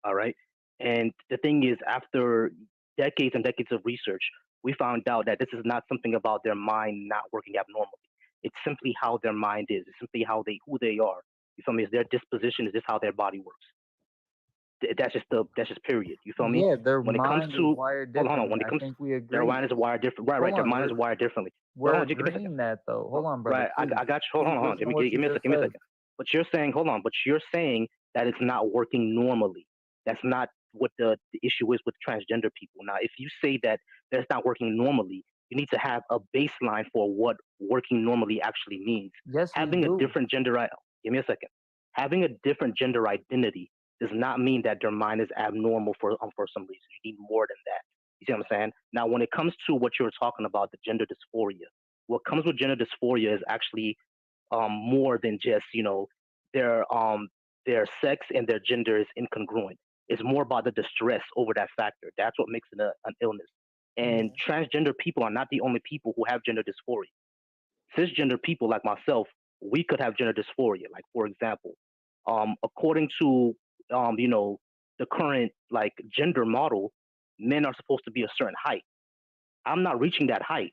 All right, and the thing is, after decades and decades of research, we found out that this is not something about their mind not working abnormally. It's simply how their mind is. It's simply how they who they are. You feel me? It's their disposition. Is just how their body works. That's just period. You feel me? Yeah, their When it comes mind is to wired hold on. differently. When it I comes think we their agree. mind is wired different. Right, Hold right. Their on, mind is wired differently. But we're hold on, give me a second. agreeing that though. Hold on, brother, Right, please. I got you. Please Hold on. listen to what Give you me a second. just Give me a said. second. But you're saying, hold on. But you're saying that it's not working normally. That's not what the issue is with transgender people. Now, if you say that that's not working normally, you need to have a baseline for what working normally actually means. Yes, we Having a do. different gender, give me a second. Having a different gender identity does not mean that their mind is abnormal for some reason. You need more than that. You see what I'm saying? Now, when it comes to what you're talking about, the gender dysphoria, what comes with gender dysphoria is actually more than just their um their sex and their gender is incongruent. It's more about the distress over that factor. That's what makes it an illness. And Yeah. transgender people are not the only people who have gender dysphoria. Cisgender people like myself, we could have gender dysphoria. Like for example, according to the current like gender model, men are supposed to be a certain height. I'm not reaching that height.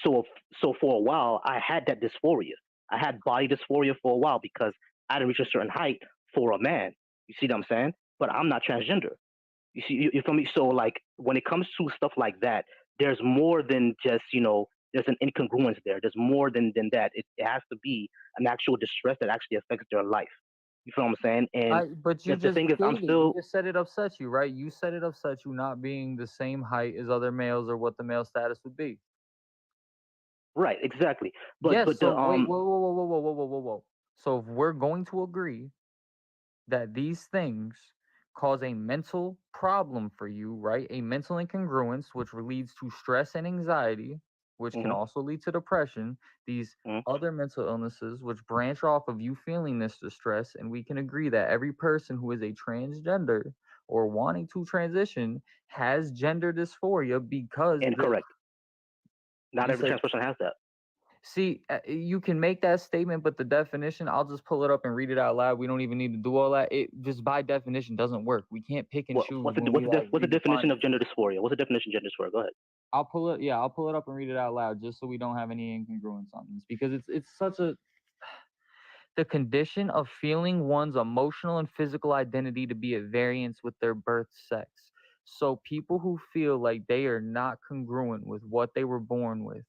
So so for a while I had that dysphoria. I had body dysphoria for a while because I didn't reach a certain height for a man. You see what I'm saying? But I'm not transgender. You see, you feel me? So like when it comes to stuff like that, there's more than just there's an incongruence there. There's more than that. It has to be an actual distress that actually affects their life. You feel what I'm saying? And But you the just thing is, I'm stated, you still just said it upsets you, right? You said it upsets you not being the same height as other males or what the male status would be. right, exactly. Yes, But so the wait, whoa, whoa, whoa, whoa, whoa, whoa, whoa, whoa, whoa. So if we're going to agree that these things cause a mental problem for you, right? A mental incongruence, which leads to stress and anxiety. which can Mm-hmm. also lead to depression, these Mm-hmm. other mental illnesses, which branch off of you feeling this distress. And we can agree that every person who is a transgender or wanting to transition has gender dysphoria because Incorrect. Not you every said, trans person has that. see, you can make that statement, but the definition, I'll just pull it up and read it out loud. We don't even need to do all that. It just by definition doesn't work. We can't pick and choose when we like What's the definition redefine of it. gender dysphoria? What's the definition of gender dysphoria? Go ahead. I'll pull it up and read it out loud just so we don't have any incongruence on this, because it's such a the condition of feeling one's emotional and physical identity to be at variance with their birth sex. So people who feel like they are not congruent with what they were born with,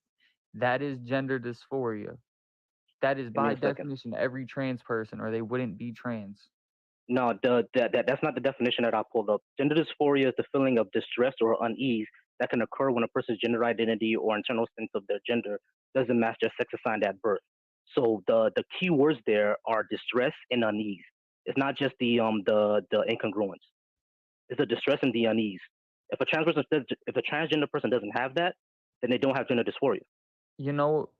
that is gender dysphoria. That is Give me by a second. definition every trans person, or they wouldn't be trans. No, that's not the definition that I pulled up. Gender dysphoria is the feeling of distress or unease that can occur when a person's gender identity or internal sense of their gender doesn't match their sex assigned at birth. So the key words there are distress and unease. It's not just the incongruence. It's the distress and the unease. If a transgender person doesn't have that, then they don't have gender dysphoria.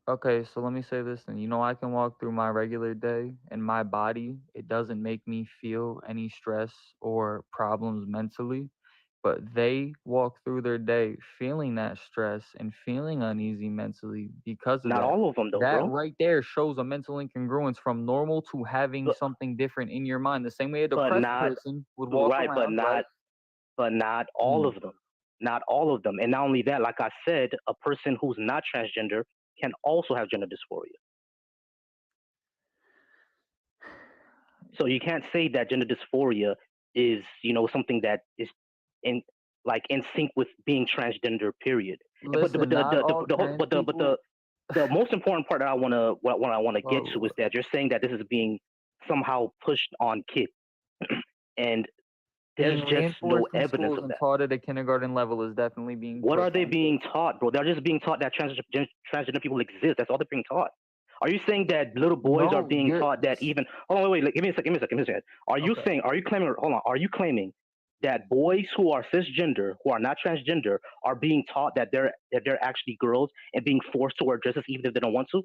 Okay, so let me say this then. I can walk through my regular day and my body, it doesn't make me feel any stress or problems mentally, but they walk through their day feeling that stress and feeling uneasy mentally because of Not that. all of them though, That bro. right there shows a mental incongruence from normal to having But something different in your mind. The same way a but depressed not person would walk right, around, right? but not all Hmm. of them. Not all of them. And not only that, like I said, a person who's not transgender can also have gender dysphoria. So you can't say that gender dysphoria is, something that is in in sync with being transgender. Period. But Listen, not all the whole, trans people. the most important part that what I wanna get to is Well, that you're saying that this is being somehow pushed on kids, and there's being just no reinforced in evidence schools of and that. taught at a kindergarten level is definitely being What are pushed they on being kids. taught, bro? They're just being taught that transgender people exist. That's all they're being taught. Are you saying that little boys are No, being taught that even? Hold on, wait, give me a second. Give me a second. okay. Are you claiming? Hold on. Are you claiming that boys who are cisgender, who are not transgender, are being taught that they're actually girls and being forced to wear dresses even if they don't want to?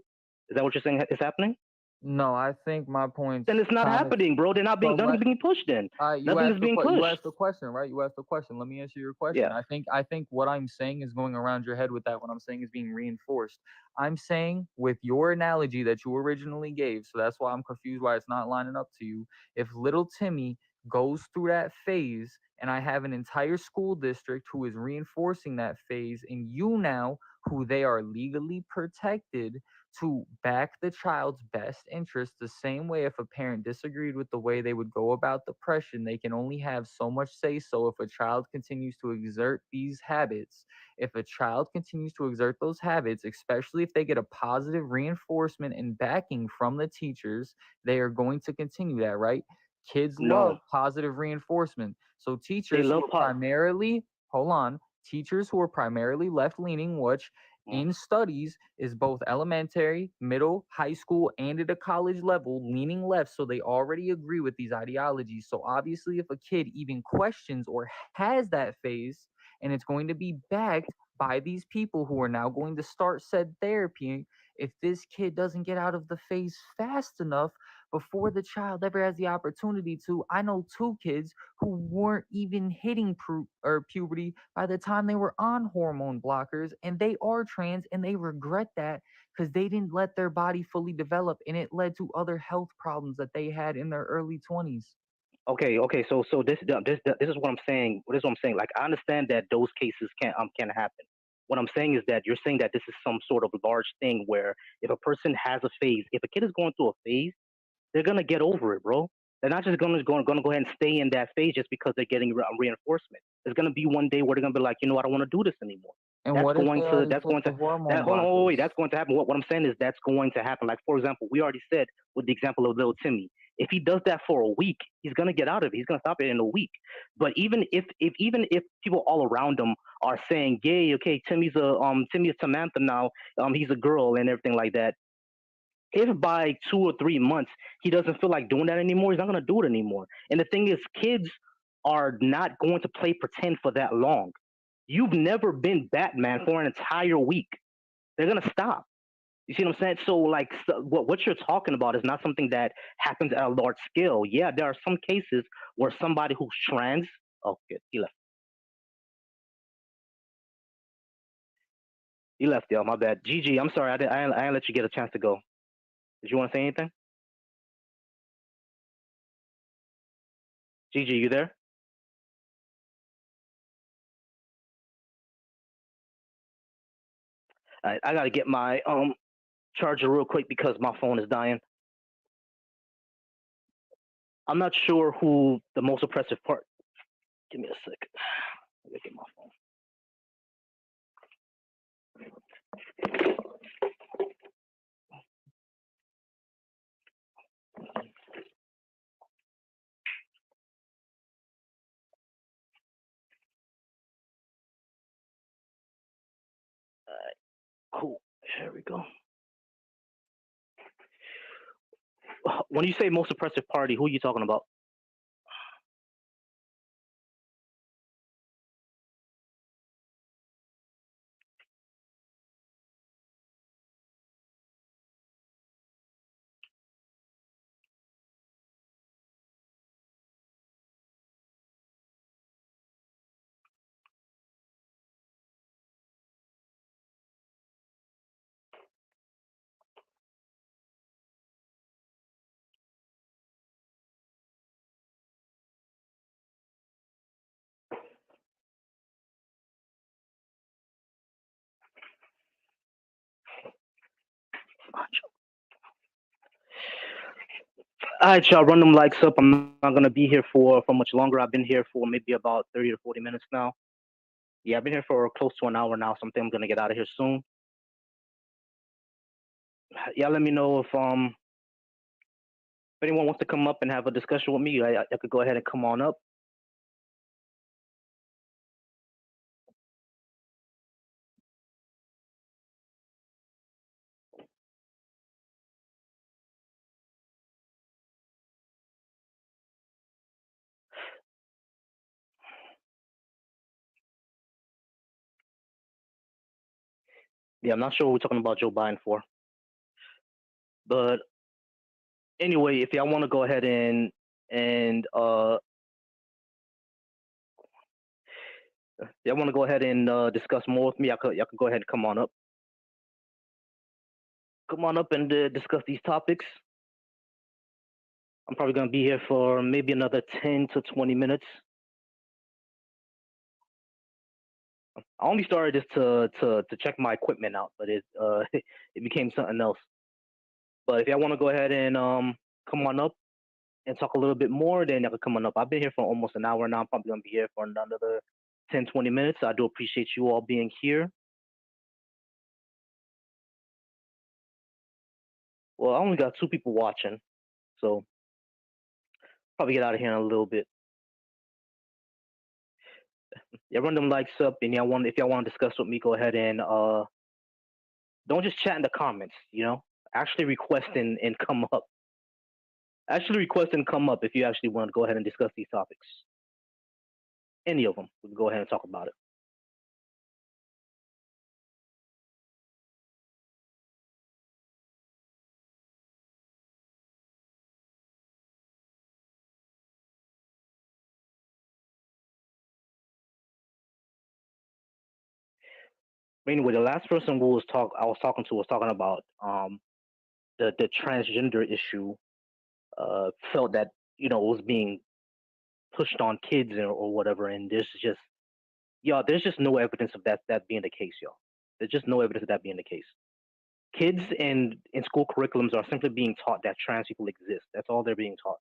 Is that what you're saying is happening? No, I think my point's Then it's not kind of happening, bro. so Nothing's being pushed. Then nothing is being you pushed. asked the question, right? You asked the question. Let me answer your question. Yeah. I think what I'm saying is going around your head with that. What I'm saying is being reinforced. I'm saying with your analogy that you originally gave, so that's why I'm confused why it's not lining up to you. If little Timmy goes through that phase and I have an entire school district who is reinforcing that phase, and you now, who they are legally protected to back the child's best interest, the same way if a parent disagreed with the way they would go about depression, they can only have so much say so if a child continues to exert these habits. If a child continues to exert those habits, especially if they get a positive reinforcement and backing from the teachers, they are going to continue that, right? Kids No, love positive reinforcement. So they teachers who love are pot. primarily, hold on, teachers who are primarily left leaning, which Mm. in studies is both elementary, middle, high school, and at a college level, leaning left. So they already agree with these ideologies. So obviously, if a kid even questions or has that phase, and it's going to be backed by these people who are now going to start said therapy, if this kid doesn't get out of the phase fast enough before the child ever has the opportunity to, I know two kids who weren't even hitting puberty by the time they were on hormone blockers, and they are trans and they regret that because they didn't let their body fully develop, and it led to other health problems that they had in their early 20s. Okay. So this is what I'm saying. This is what I'm saying. Like I understand that those cases can happen. What I'm saying is that you're saying that this is some sort of large thing where if a person has a phase, if a kid is going through a phase, they're gonna get over it, bro. They're not just gonna go ahead and stay in that phase just because they're getting reinforcement. There's gonna be one day where they're gonna be like, I don't want to do this anymore. And what if they already That's took going the to hormone that hold on, wait, blockers? that's going to happen. What I'm saying is that's going to happen. Like for example, we already said with the example of little Timmy, if he does that for a week, he's gonna get out of it. He's gonna stop it in a week. But even if people all around him are saying, "Yay, okay, Timmy is Samantha now, he's a girl and everything like that," if by 2 or 3 months he doesn't feel like doing that anymore, he's not going to do it anymore. And the thing is, kids are not going to play pretend for that long. You've never been Batman for an entire week. they're gonna stop. You see what I'm saying? So like what you're talking about is not something that happens at a large scale. Yeah, there are some cases where somebody who's trans. Oh, good, he left. He left, yo. My bad. Gigi, I'm sorry. I didn't let you get a chance to go. Did you want to say anything? Gigi, you there? I gotta get my charger real quick because my phone is dying. I'm not sure who the most oppressive part. Give me a second. I gotta get my phone. Cool. Here we go. When you say most oppressive party, who are you talking about? All right, y'all, run them likes up. I'm not gonna be here for much longer. I've been here for maybe about 30 to 40 minutes now. Yeah, I've been here for close to an hour now, so I think I'm gonna get out of here soon. Yeah, let me know if anyone wants to come up and have a discussion with me. I could go ahead and come on up. Yeah, I'm not sure what we're talking about Joe Biden for, but anyway, if y'all want to go ahead and y'all want to go ahead and discuss more with me, y'all could go ahead and come on up. Come on up and discuss these topics. I'm probably gonna be here for maybe another 10 to 20 minutes. I only started this to check my equipment out, but it it became something else. But if y'all want to go ahead and come on up and talk a little bit more, then y'all can come on up. I've been here for almost an hour now. I'm probably gonna be here for another 10, 20 minutes. I do appreciate you all being here. Well, I only got 2 people watching, so probably get out of here in a little bit. Yeah, run them likes up, and if y'all want to discuss with me, go ahead and don't just chat in the comments. Actually request and come up. Actually request and come up if you actually want to go ahead and discuss these topics. Any of them, we can go ahead and talk about it. Anyway, the last person I was talking to was talking about the transgender issue. Felt that it was being pushed on kids or whatever, and there's just no evidence of that being the case, y'all. There's just no evidence of that being the case. Kids in school curriculums are simply being taught that trans people exist. That's all they're being taught.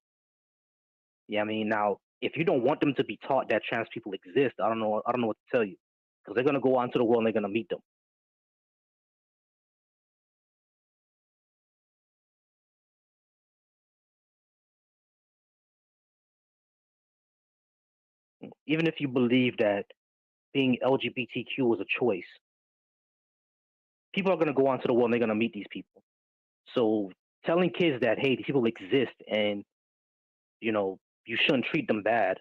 Yeah, I mean, now if you don't want them to be taught that trans people exist, I don't know what to tell you, because they're gonna go out into the world and they're gonna meet them. Even if you believe that being LGBTQ is a choice, people are gonna go out into the world and they're gonna meet these people. So telling kids that, hey, these people exist and you shouldn't treat them bad,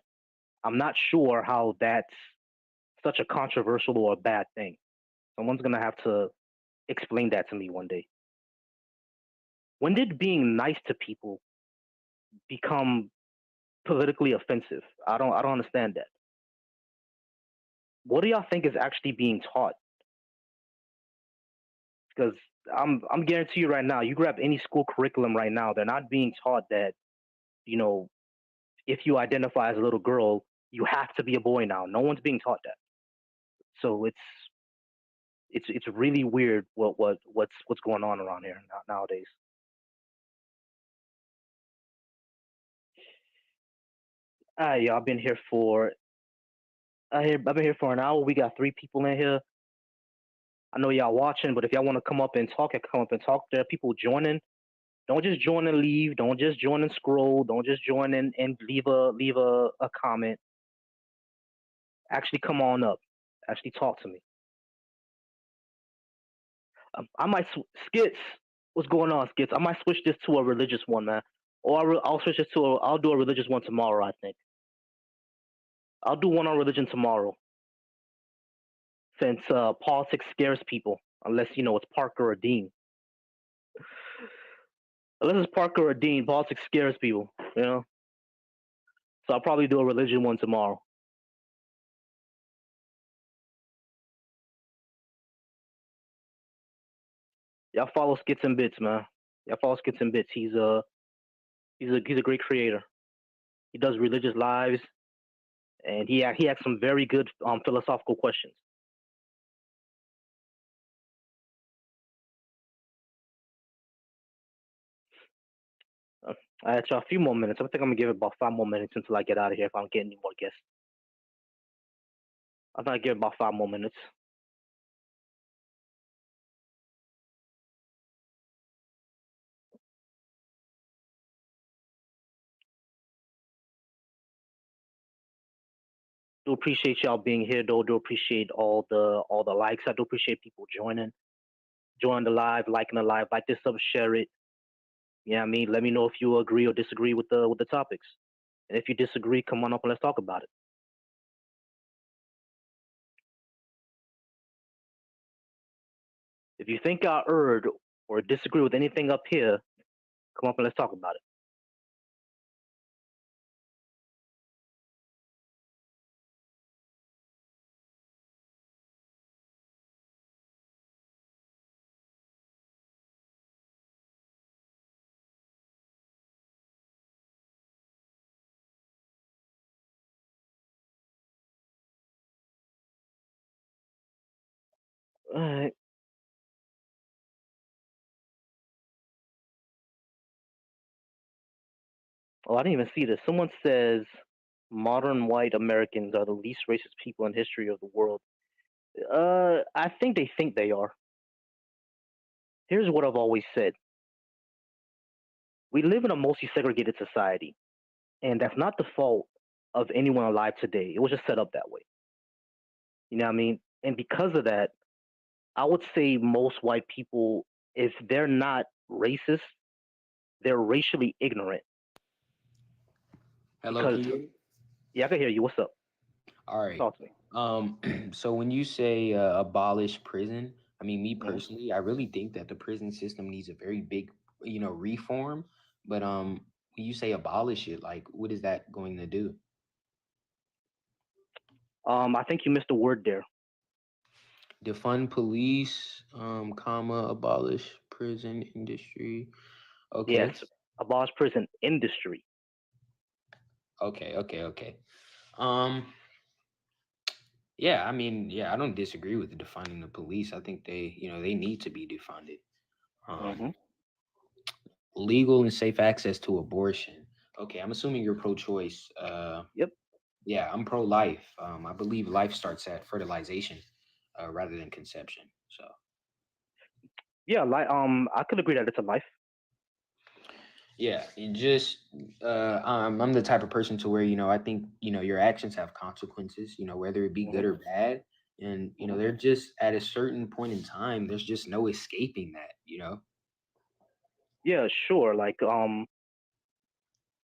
I'm not sure how that's such a controversial or a bad thing. Someone's gonna have to explain that to me one day. When did being nice to people become politically offensive? I don't understand that. What do y'all think is actually being taught? Because I'm guarantee you right now, you grab any school curriculum right now, they're not being taught that, you know, if you identify as a little girl, you have to be a boy now. No one's being taught that. So it's really weird what's going on around here nowadays. Yeah, I've been here for an hour. We got 3 people in here. I know y'all watching, but if y'all want to come up and talk, come up and talk. There are people joining. Don't just join and leave. Don't just join and scroll. Don't just join and leave a comment. Actually, come on up. Actually, talk to me. I might Skits. What's going on, Skits? I might switch this to a religious one, man. Or I'll switch this to I'll do a religious one tomorrow. I think I'll do one on religion tomorrow, since politics scares people. Unless it's Parker or Dean. Unless it's Parker or Dean, politics scares people. So I'll probably do a religion one tomorrow. Y'all follow Skits and Bits, man. Y'all follow Skits and Bits. He's a great creator. He does religious lives, and he asks some very good philosophical questions. I had y'all a few more minutes. I think I'm gonna give it about 5 more minutes until I get out of here if I don't get any more guests. I think I give it about 5 more minutes. Do appreciate y'all being here though. Do appreciate all the likes. I do appreciate people join the live, liking the live, like this up, share it. You know what I mean? Let me know if you agree or disagree with the topics. And if you disagree, come on up and let's talk about it. If you think I erred or disagree with anything up here, come up and let's talk about it. All right. Oh, I didn't even see this. Someone says modern white Americans are the least racist people in history of the world. I think they are. Here's what I've always said. We live in a mostly segregated society, and that's not the fault of anyone alive today. It was just set up that way. You know what I mean? And because of that, I would say most white people, if they're not racist, they're racially ignorant. Hello, Because can you hear me? yeah, I can hear you. What's up? All right. Talk to me. So when you say abolish prison, I mean, me Mhm. personally, I really think that the prison system needs a very big, reform. But when you say abolish it, like, what is that going to do? I think you missed a word there. Defund police, abolish prison industry. Okay. Yes, abolish prison industry. Okay. Um, yeah, I mean, yeah, I don't disagree with the defunding the police. I think they need to be defunded. Hmm. Legal and safe access to abortion. Okay, I'm assuming you're pro-choice. Yep. Yeah, I'm pro-life. I believe life starts at fertilization, rather than conception. So Yeah, I could agree that it's a life. yeah, it just I'm the type of person to where I think your actions have consequences. Whether it be good Hmm. or bad, and Hmm. they're just at a certain point in time. There's just no escaping that. Yeah, sure. Like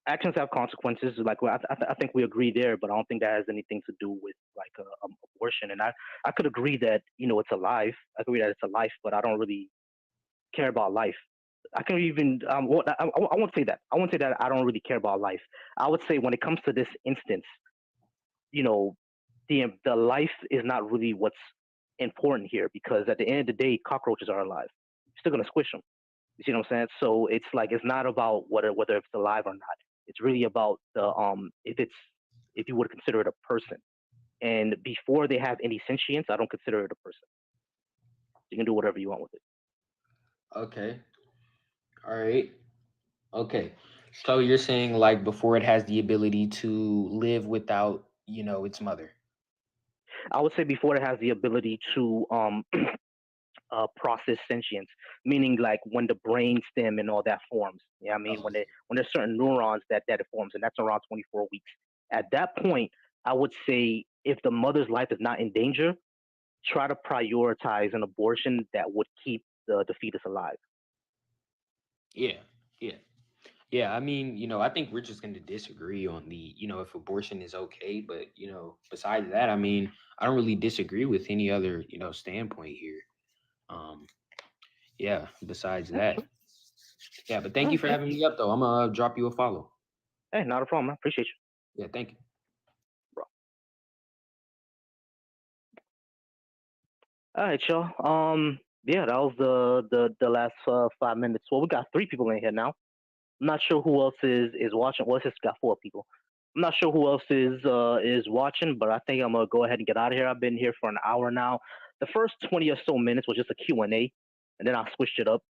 actions have consequences. Like well, I think we agree there, but I don't think that has anything to do with like abortion. And I could agree that it's a life. I agree that it's a life, but I don't really care about life. I can even I won't say that. I won't say that I don't really care about life. I would say when it comes to this instance, you know, the life is not really what's important here because at the end of the day, cockroaches are alive. You're still gonna squish them. You see what I'm saying? So it's like it's not about whether it's alive or not. It's really about the if you would consider it a person. And before they have any sentience, I don't consider it a person. You can do whatever you want with it. Okay. All right. Okay. So you're saying like before it has the ability to live without, its mother. I would say before it has the ability to process sentience, meaning like when the brain stem and all that forms. Yeah, I mean Oh, when there's certain neurons that it forms, and that's around 24 weeks. At that point, I would say if the mother's life is not in danger, try to prioritize an abortion that would keep the fetus alive. yeah. Yeah. Yeah, I mean, I think we're just going to disagree on if abortion is okay, but besides that, I mean, I don't really disagree with any other, standpoint here. Um, yeah, besides that. Yeah, but thank you for Okay. having me up though. I'm gonna drop you a follow. Hey, not a problem. I appreciate Yeah, thank you. you. All right, y'all. Yeah, that was the last 5 minutes. Well, we got three people in here now. I'm not sure who else is watching. Well, it's just got four people. I'm not sure who else is watching, but I think I'm gonna go ahead and get out of here. I've been here for an hour now. The first 20 or so minutes was just a Q&A, and then I switched it up.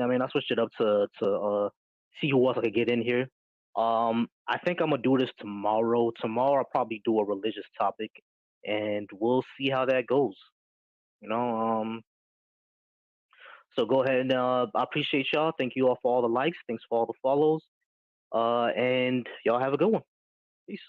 I mean, I switched it up to see who else I could get in here. I think I'm gonna do this tomorrow. Tomorrow I'll probably do a religious topic, and we'll see how that goes. You know, so go ahead and I appreciate y'all. Thank you all for all the likes. Thanks for all the follows. And y'all have a good one. Peace.